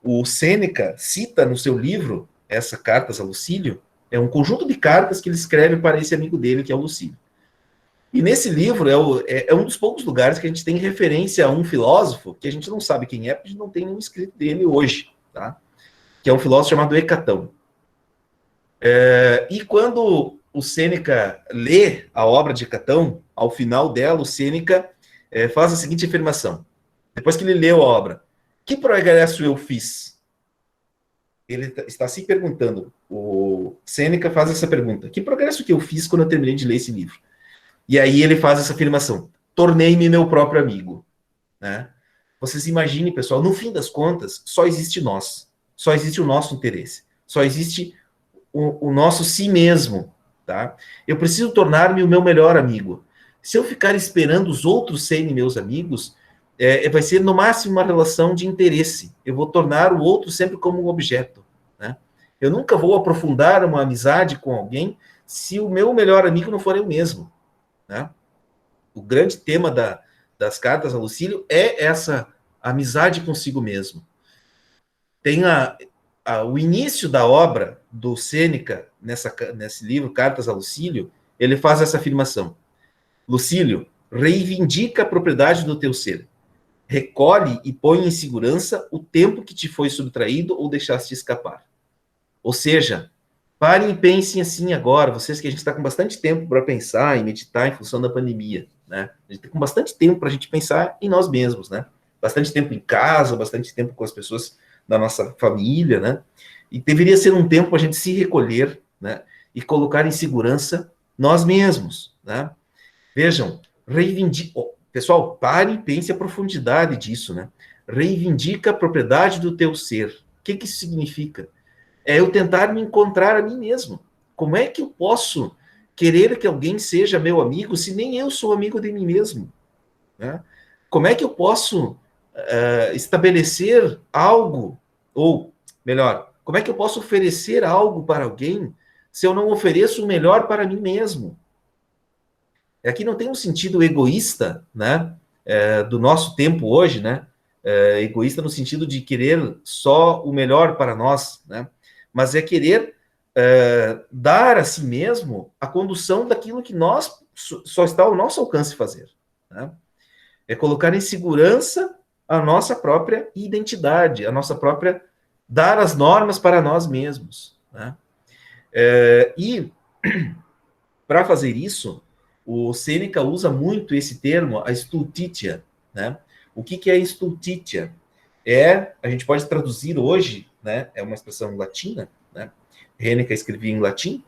O Sêneca cita no seu livro, essa Cartas a Lucílio, é um conjunto de cartas que ele escreve para esse amigo dele, que é o Lucílio. E nesse livro é um dos poucos lugares que a gente tem referência a um filósofo, que a gente não sabe quem é, porque a gente não tem nenhum escrito dele hoje, tá? Que é um filósofo chamado Hecatão. E quando o Sêneca lê a obra de Catão, ao final dela, o Sêneca faz a seguinte afirmação. Depois que ele leu a obra, que progresso eu fiz? Ele está se perguntando, o Sêneca faz essa pergunta, que progresso que eu fiz quando eu terminei de ler esse livro? E aí ele faz essa afirmação, tornei-me meu próprio amigo. Né? Vocês imaginem, pessoal, no fim das contas, só existe nós, só existe o nosso interesse, só existe o nosso si mesmo. Tá? Eu preciso tornar-me o meu melhor amigo. Se eu ficar esperando os outros serem meus amigos, vai ser no máximo uma relação de interesse. Eu vou tornar o outro sempre como um objeto. Né? Eu nunca vou aprofundar uma amizade com alguém se o meu melhor amigo não for eu mesmo. Né? O grande tema das cartas a Lucílio é essa amizade consigo mesmo. Tem o início da obra do Sêneca, nesse livro, Cartas a Lucílio, ele faz essa afirmação. Lucílio, reivindica a propriedade do teu ser. Recolhe e põe em segurança o tempo que te foi subtraído ou deixaste escapar. Ou seja, parem e pensem assim agora, vocês que a gente está com bastante tempo para pensar e meditar em função da pandemia. Né? A gente tem com bastante tempo para a gente pensar em nós mesmos. Né? Bastante tempo em casa, bastante tempo com as pessoas da nossa família. Né? E deveria ser um tempo para a gente se recolher, né? E colocar em segurança nós mesmos. Né? Vejam, pessoal, pare e pense a profundidade disso, né? Reivindica a propriedade do teu ser. O que isso significa? É eu tentar me encontrar a mim mesmo. Como é que eu posso querer que alguém seja meu amigo se nem eu sou amigo de mim mesmo? Né? Como é que eu posso estabelecer algo, ou melhor, como é que eu posso oferecer algo para alguém se eu não ofereço o melhor para mim mesmo? Aqui não tem um sentido egoísta, né, do nosso tempo hoje, né, egoísta no sentido de querer só o melhor para nós, né, mas é querer dar a si mesmo a condução daquilo que nós só está ao nosso alcance fazer. Né? É colocar em segurança a nossa própria identidade, a nossa própria, dar as normas para nós mesmos. Né? E, para fazer isso, o Sêneca usa muito esse termo, a stultitia. Né? O que é stultitia? A gente pode traduzir hoje, né, é uma expressão latina, né? Sêneca escrevia em latim,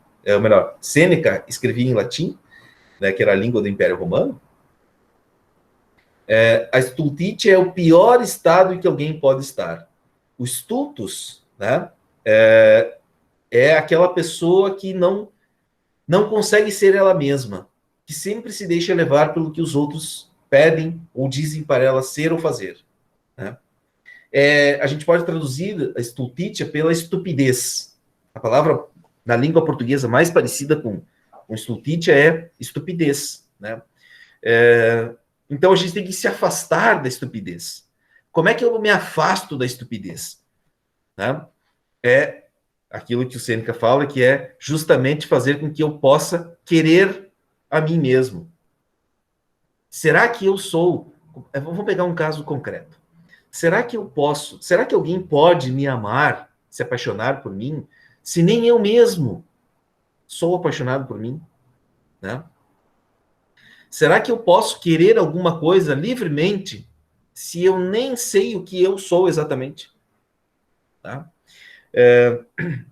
Sêneca escrevia em latim, né, que era a língua do Império Romano. A stultitia é o pior estado em que alguém pode estar. O stultus, né, é aquela pessoa que não consegue ser ela mesma, que sempre se deixa levar pelo que os outros pedem ou dizem para ela ser ou fazer. Né? A gente pode traduzir a stultitia pela estupidez. A palavra na língua portuguesa mais parecida com stultitia é estupidez. Né? Então a gente tem que se afastar da estupidez. Como é que eu me afasto da estupidez? Né? É aquilo que o Sêneca fala, que é justamente fazer com que eu possa querer a mim mesmo. Será que eu sou... Vamos pegar um caso concreto. Será que alguém pode me amar, se apaixonar por mim, se nem eu mesmo sou apaixonado por mim? Né? Será que eu posso querer alguma coisa livremente se eu nem sei o que eu sou exatamente? Tá?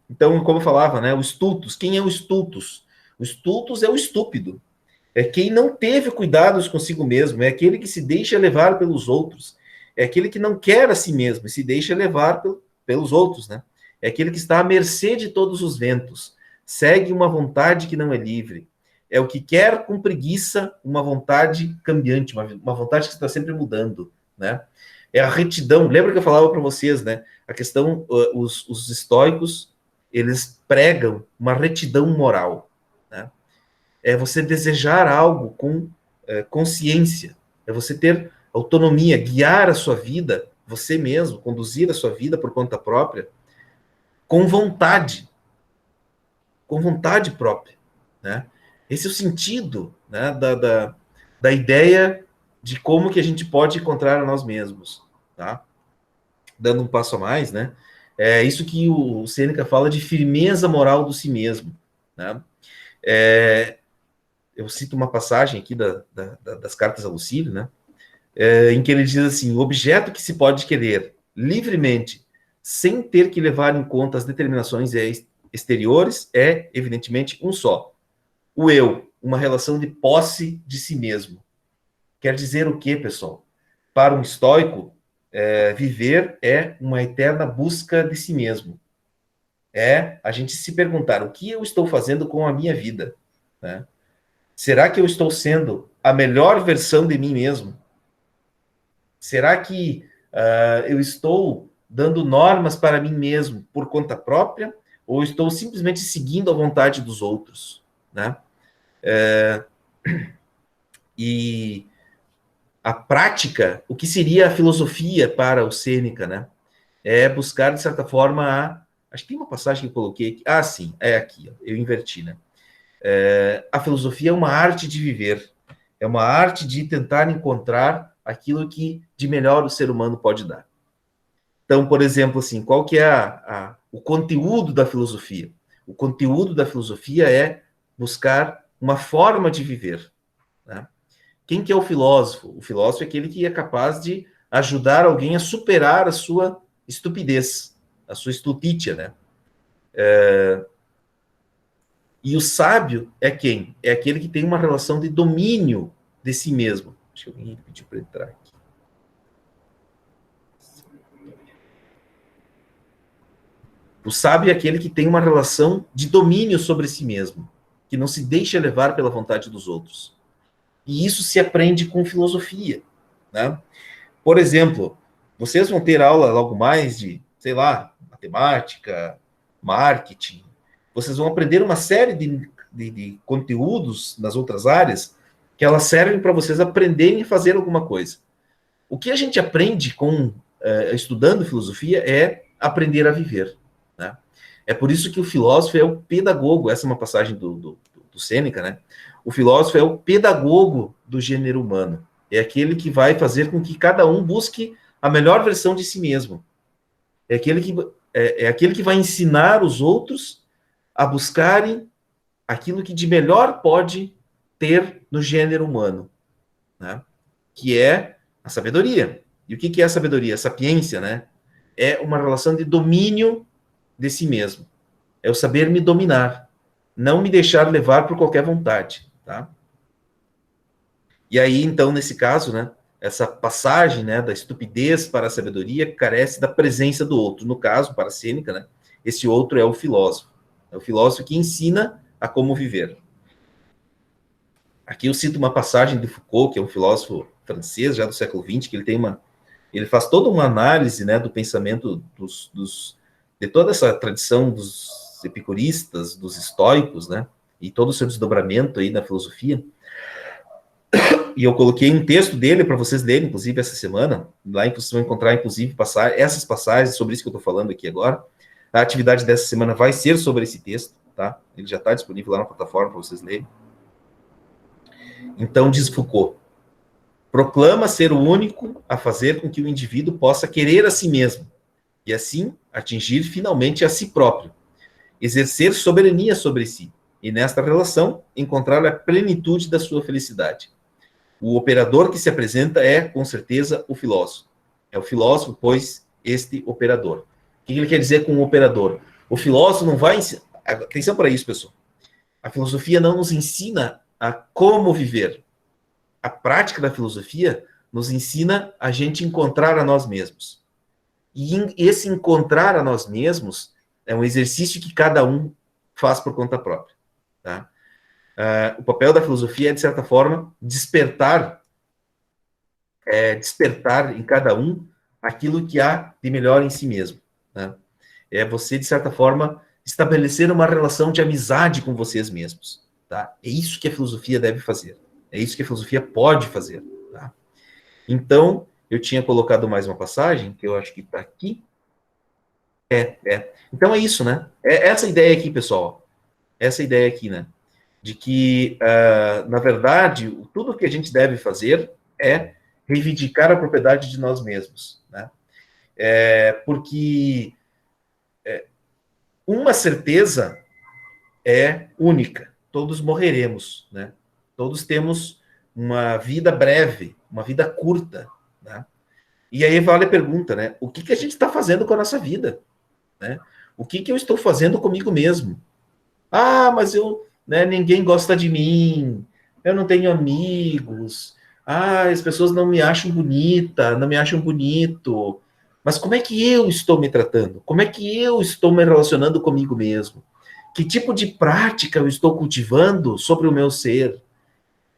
Então, como eu falava, né, o stultus, quem é o stultus? O stultus é o estúpido. É quem não teve cuidados consigo mesmo, é aquele que se deixa levar pelos outros, é aquele que não quer a si mesmo e se deixa levar pelos outros, né? É aquele que está à mercê de todos os ventos, segue uma vontade que não é livre, é o que quer com preguiça uma vontade cambiante, uma vontade que está sempre mudando, né? É a retidão. Lembra que eu falava para vocês, né? A questão, os estoicos, eles pregam uma retidão moral, né? É você desejar algo com consciência, é você ter autonomia, guiar a sua vida, você mesmo, conduzir a sua vida por conta própria, com vontade própria, né? Esse é o sentido, né, da ideia de como que a gente pode encontrar a nós mesmos, tá? Dando um passo a mais, né? É isso que o Sêneca fala de firmeza moral do si mesmo, né? Eu cito uma passagem aqui das cartas a Lucílio, né? Em que ele diz assim: o objeto que se pode querer livremente, sem ter que levar em conta as determinações exteriores, é, evidentemente, um só. O eu, uma relação de posse de si mesmo. Quer dizer o quê, pessoal? Para um estoico, viver é uma eterna busca de si mesmo. É a gente se perguntar: o que eu estou fazendo com a minha vida? Né? Será que eu estou sendo a melhor versão de mim mesmo? Será que eu estou dando normas para mim mesmo por conta própria? Ou estou simplesmente seguindo a vontade dos outros? Né? E a prática, o que seria a filosofia para o Sêneca, né? É buscar, de certa forma, acho que tem uma passagem que eu coloquei aqui. Ah, sim, é aqui, ó, eu inverti, né? A filosofia é uma arte de viver, é uma arte de tentar encontrar aquilo que de melhor o ser humano pode dar. Então, por exemplo, assim, qual que é o conteúdo da filosofia? O conteúdo da filosofia é buscar uma forma de viver. Né? Quem que é o filósofo? O filósofo é aquele que é capaz de ajudar alguém a superar a sua estupidez, a sua estupitia, né? E o sábio é quem? É aquele que tem uma relação de domínio de si mesmo. Acho que alguém pediu para entrar aqui. O sábio é aquele que tem uma relação de domínio sobre si mesmo, que não se deixa levar pela vontade dos outros. E isso se aprende com filosofia, né? Por exemplo, vocês vão ter aula logo mais de, sei lá, matemática, marketing. Vocês vão aprender uma série de conteúdos nas outras áreas que elas servem para vocês aprenderem a fazer alguma coisa. O que a gente aprende estudando filosofia é aprender a viver. Né? É por isso que o filósofo é o pedagogo. Essa é uma passagem do Sêneca, né? O filósofo é o pedagogo do gênero humano. É aquele que vai fazer com que cada um busque a melhor versão de si mesmo. É aquele que vai ensinar os outros a buscarem aquilo que de melhor pode ter no gênero humano, né? Que é a sabedoria. E o que é a sabedoria? A sapiência, né? É uma relação de domínio de si mesmo. É o saber me dominar, não me deixar levar por qualquer vontade, tá? E aí, então, nesse caso, né, essa passagem, né, da estupidez para a sabedoria carece da presença do outro. No caso, para Sêneca, né, esse outro é o filósofo. É o filósofo que ensina a como viver. Aqui eu cito uma passagem de Foucault, que é um filósofo francês, já do século XX, que ele faz toda uma análise, né, do pensamento de toda essa tradição dos epicuristas, dos estoicos, né, e todo o seu desdobramento aí na filosofia. E eu coloquei um texto dele para vocês lerem, inclusive, essa semana. Lá vocês vão encontrar, inclusive, essas passagens sobre isso que eu estou falando aqui agora. A atividade dessa semana vai ser sobre esse texto, tá? Ele já está disponível lá na plataforma para vocês lerem. Então, diz Foucault: proclama ser o único a fazer com que o indivíduo possa querer a si mesmo, e assim atingir finalmente a si próprio, exercer soberania sobre si, e nesta relação encontrar a plenitude da sua felicidade. O operador que se apresenta é, com certeza, o filósofo. É o filósofo, pois, este operador. O que ele quer dizer com o operador? O filósofo não vai ensinar... Atenção para isso, pessoal. A filosofia não nos ensina a como viver. A prática da filosofia nos ensina a gente encontrar a nós mesmos. E esse encontrar a nós mesmos é um exercício que cada um faz por conta própria. Tá? O papel da filosofia é, de certa forma, despertar em cada um aquilo que há de melhor em si mesmo. Né? É você, de certa forma, estabelecer uma relação de amizade com vocês mesmos. Tá? É isso que a filosofia deve fazer. É isso que a filosofia pode fazer. Tá? Então, eu tinha colocado mais uma passagem, que eu acho que está aqui. Então é isso, né? É essa ideia aqui, pessoal. Essa ideia aqui, né? De que, na verdade, tudo o que a gente deve fazer é reivindicar a propriedade de nós mesmos, né? Porque uma certeza é única, todos morreremos, né? Todos temos uma vida breve, uma vida curta, né? E aí vale a pergunta, né? O que a gente está fazendo com a nossa vida, né? O que eu estou fazendo comigo mesmo? Ah, mas né, ninguém gosta de mim, eu não tenho amigos, as pessoas não me acham bonita, não me acham bonito. Mas como é que eu estou me tratando? Como é que eu estou me relacionando comigo mesmo? Que tipo de prática eu estou cultivando sobre o meu ser?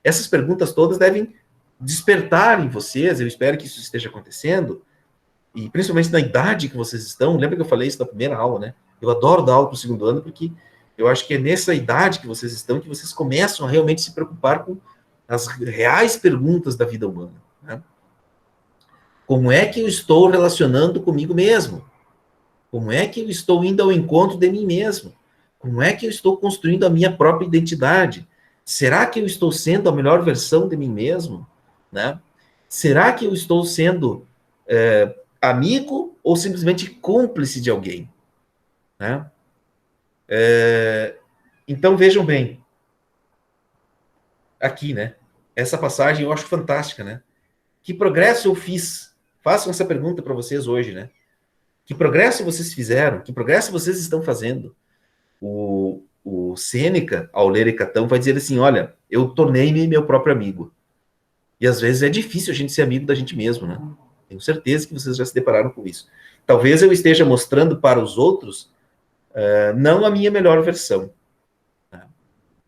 Essas perguntas todas devem despertar em vocês, eu espero que isso esteja acontecendo, e principalmente na idade que vocês estão. Lembra que eu falei isso na primeira aula, né? Eu adoro dar aula para o segundo ano, porque eu acho que é nessa idade que vocês estão que vocês começam a realmente se preocupar com as reais perguntas da vida humana, né? Como é que eu estou relacionando comigo mesmo? Como é que eu estou indo ao encontro de mim mesmo? Como é que eu estou construindo a minha própria identidade? Será que eu estou sendo a melhor versão de mim mesmo? Né? Será que eu estou sendo amigo ou simplesmente cúmplice de alguém? Né? Então, vejam bem. Aqui, né? Essa passagem eu acho fantástica, né? Que progresso eu fiz? Façam essa pergunta para vocês hoje, né? Que progresso vocês fizeram? Que progresso vocês estão fazendo? O Sêneca, ao ler Hecatão, vai dizer assim, olha, eu tornei-me meu próprio amigo. E às vezes é difícil a gente ser amigo da gente mesmo, né? Tenho certeza que vocês já se depararam com isso. Talvez eu esteja mostrando para os outros não a minha melhor versão. Né?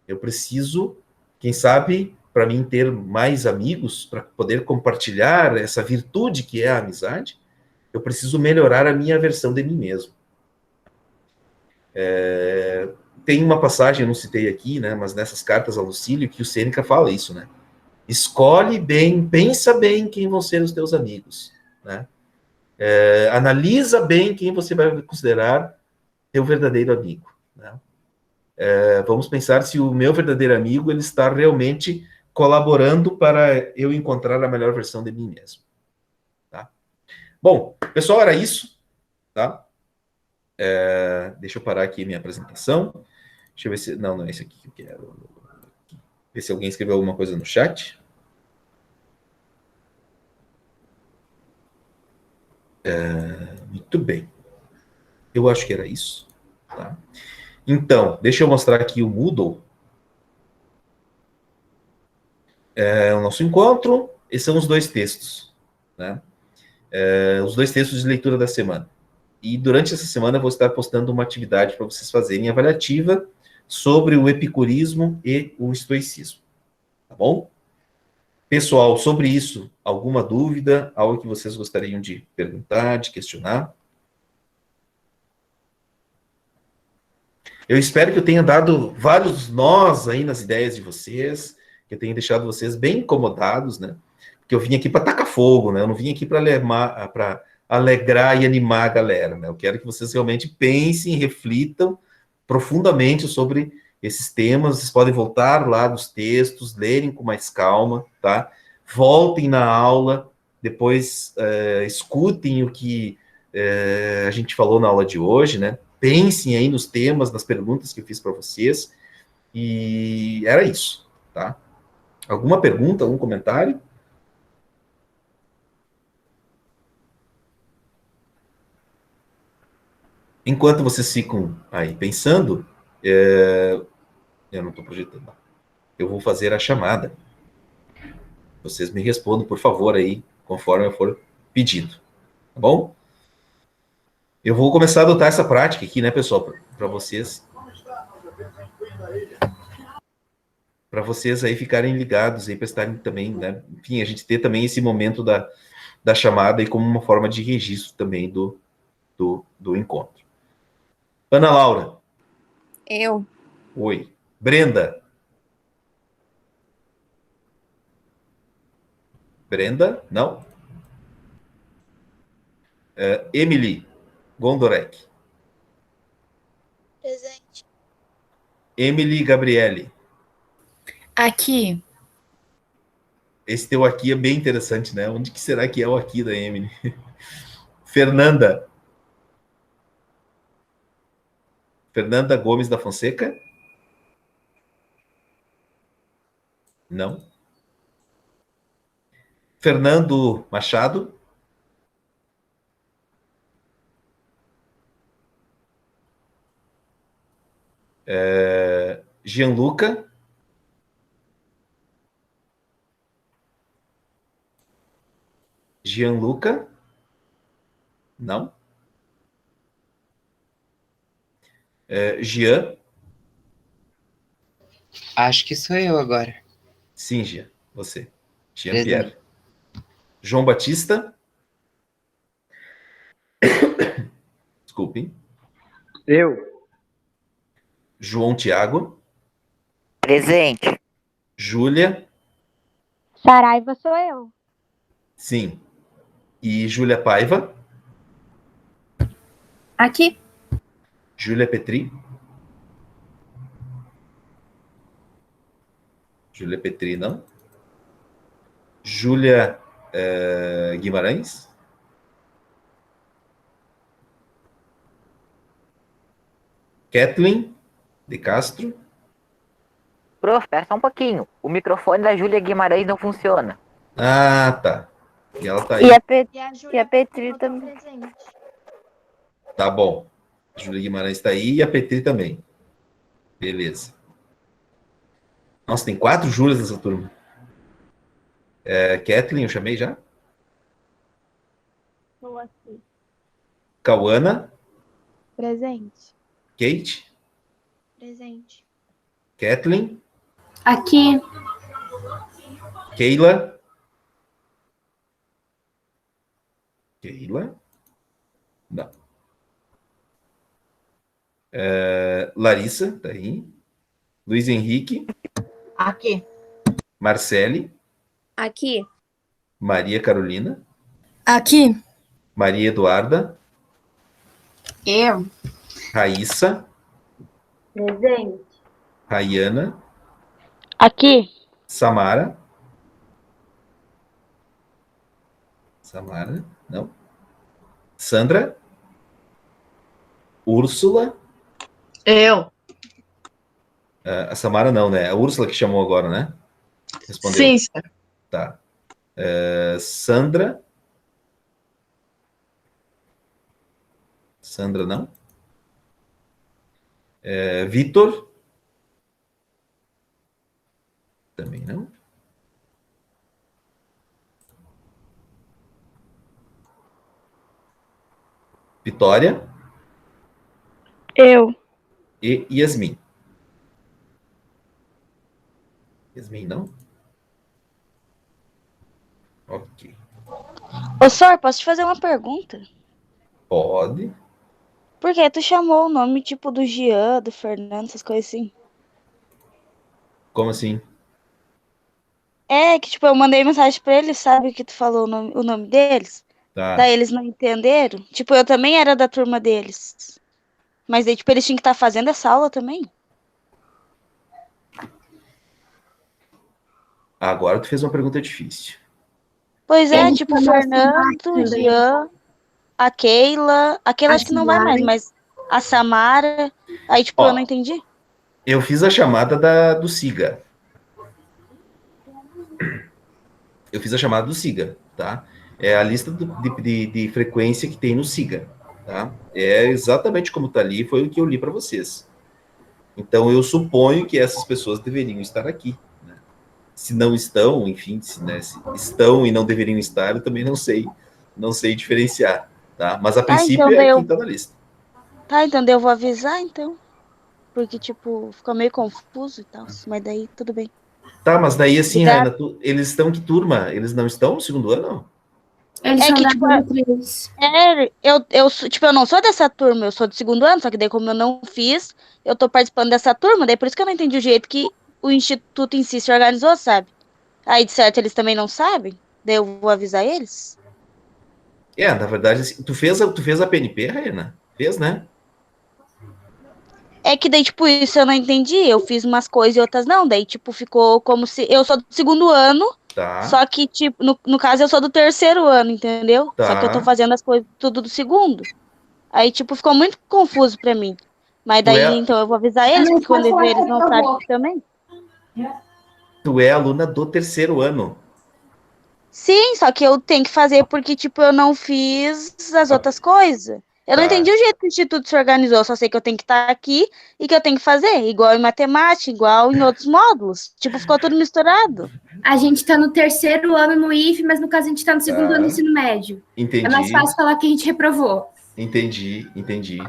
Eu preciso, quem sabe, para mim ter mais amigos, para poder compartilhar essa virtude que é a amizade, eu preciso melhorar a minha versão de mim mesmo. Tem uma passagem, eu não citei aqui, né, mas nessas cartas ao Lucílio, que o Sêneca fala isso, né? Escolhe bem, pensa bem quem vão ser os teus amigos, né? Analisa bem quem você vai considerar teu verdadeiro amigo, né? Vamos pensar se o meu verdadeiro amigo ele está realmente colaborando para eu encontrar a melhor versão de mim mesmo, tá? Bom, pessoal, era isso, tá? Deixa eu parar aqui a minha apresentação. Deixa eu ver se... Não é esse aqui que eu quero. Ver se alguém escreveu alguma coisa no chat. Muito bem. Eu acho que era isso. Tá? Então, deixa eu mostrar aqui o Moodle. O nosso encontro. Esses são os dois textos. Né? Os dois textos de leitura da semana. E durante essa semana eu vou estar postando uma atividade para vocês fazerem avaliativa sobre o epicurismo e o estoicismo. Tá bom? Pessoal, sobre isso, alguma dúvida? Algo que vocês gostariam de perguntar, de questionar? Eu espero que eu tenha dado vários nós aí nas ideias de vocês, que eu tenha deixado vocês bem incomodados, né? Porque eu vim aqui para tacar fogo, né? Eu não vim aqui para alegrar e animar a galera, né? Eu quero que vocês realmente pensem, reflitam profundamente sobre esses temas. Vocês podem voltar lá nos textos, lerem com mais calma, tá? Voltem na aula, depois escutem o que a gente falou na aula de hoje, né? Pensem aí nos temas, nas perguntas que eu fiz para vocês. E era isso, tá? Alguma pergunta, algum comentário? Enquanto vocês ficam aí pensando, eu não estou projetando. Eu vou fazer a chamada. Vocês me respondam, por favor, aí, conforme eu for pedido. Tá bom? Eu vou começar a adotar essa prática aqui, né, pessoal, para vocês. Para vocês aí ficarem ligados, aí, para estarem também, né? Enfim, a gente ter também esse momento da chamada aí como uma forma de registro também do encontro. Ana Laura. Eu. Oi. Brenda. Brenda? Não? Emily Gondorek. Presente. Emily Gabriele. Aqui. Esse teu aqui é bem interessante, né? Onde que será que é o aqui da Emily? Fernanda. Fernanda Gomes da Fonseca. Não. Fernando Machado. Gianluca. Gianluca. Não. Jean. Acho que sou eu agora. Sim, Jean. Você. Jean Presente. Pierre. João Batista. Desculpem. Eu. João Tiago. Presente. Júlia. Saraiva sou eu. Sim. E Júlia Paiva. Aqui. Júlia Petri. Júlia Petri, não. Júlia Guimarães. Kathleen de Castro. Prof, espera só um pouquinho. O microfone da Júlia Guimarães não funciona. Ah, tá. E ela tá aí. E a Petri botou também. presente. Tá bom. Júlia Guimarães tá aí e a Petri também. Beleza. Nossa, tem 4 Júlias nessa turma. Kathleen, eu chamei já? Estou aqui. Cauana. Presente. Kate. Presente. Kathleen. Aqui. Keila. Keila. Não. Larissa, tá aí. Luiz Henrique. Aqui. Marcele. Aqui. Maria Carolina. Aqui. Maria Eduarda. Eu. Raíssa. Presente. Rayana. Aqui. Samara. Samara, não. Sandra. Úrsula. Eu. A Samara não, né? A Úrsula que chamou agora, né? Respondeu. Sim, senhor. Tá. Sandra. Sandra, não. Vitor. Também não. Vitória. Eu. E Yasmin. Yasmin, não? Ok. Ô, Sor, posso te fazer uma pergunta? Pode. Por que tu chamou o nome, tipo, do Jean, do Fernando, essas coisas assim? Como assim? É, que, tipo, eu mandei mensagem pra eles, sabe, que tu falou o nome deles? Tá. Daí eles não entenderam. Tipo, eu também era da turma deles. Mas daí, tipo, eles tinham que estar fazendo essa aula também. Agora tu fez uma pergunta difícil. Pois é, Ele tipo, o chamou Fernando, o também. Jean, a Keila. A Keila A acho que não vai mais, Samara. mas a Samara. Aí, tipo, Ó. eu não entendi. Eu fiz a chamada do Siga. Eu fiz a chamada do Siga, tá? É a lista de frequência que tem no Siga, tá? É exatamente como tá ali, foi o que eu li para vocês. Então, eu suponho que essas pessoas deveriam estar aqui, né? Se não estão, enfim, se estão e não deveriam estar, eu também não sei diferenciar, tá? Mas a princípio então é quem tá na lista. Tá, então daí eu vou avisar, então. Porque, tipo, ficou meio confuso e tal. Mas daí, tudo bem. Tá, mas daí assim, Obrigada. Raina, eles estão em que turma? Eles não estão no segundo ano? Eles É são que, da tipo, Beatriz. tipo, eu não sou dessa turma, eu sou do segundo ano, só que daí como eu não fiz, eu tô participando dessa turma, daí por isso que eu não entendi o jeito que o instituto em si se organizou, sabe? Aí, de certo, eles também não sabem, daí eu vou avisar eles. Na verdade, assim, tu fez a PNP, Raina? Fez, né? É que daí, tipo, isso eu não entendi, eu fiz umas coisas e outras não, daí, tipo, ficou como se... Eu sou do segundo ano, Tá, só que, tipo, no caso eu sou do terceiro ano, entendeu? Só que eu tô tá. fazendo as coisas tudo do segundo. Aí, tipo, ficou muito confuso pra mim. Mas Tu daí, é, então, eu vou avisar eles, Mas porque quando pode falar eles que não eu sabem vou. também. Tu é aluna do terceiro ano. Sim, só que eu tenho que fazer porque, tipo, eu não fiz as outras coisas. Eu não Tá. entendi o jeito que o Instituto se organizou, só sei que eu tenho que estar aqui e que eu tenho que fazer, igual em matemática, igual em outros módulos. Tipo, ficou tudo misturado. A gente tá no terceiro ano no IF, mas no caso a gente tá no segundo ano do ensino médio. Entendi. É mais fácil falar que a gente reprovou. Entendi.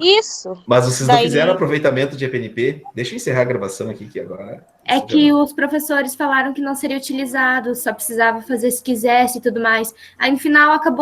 Isso. Mas vocês não Daí- fizeram aproveitamento de EPNP? Deixa eu encerrar a gravação aqui, que agora... É que os professores falaram que não seria utilizado, só precisava fazer se quisesse e tudo mais. Aí no final acabou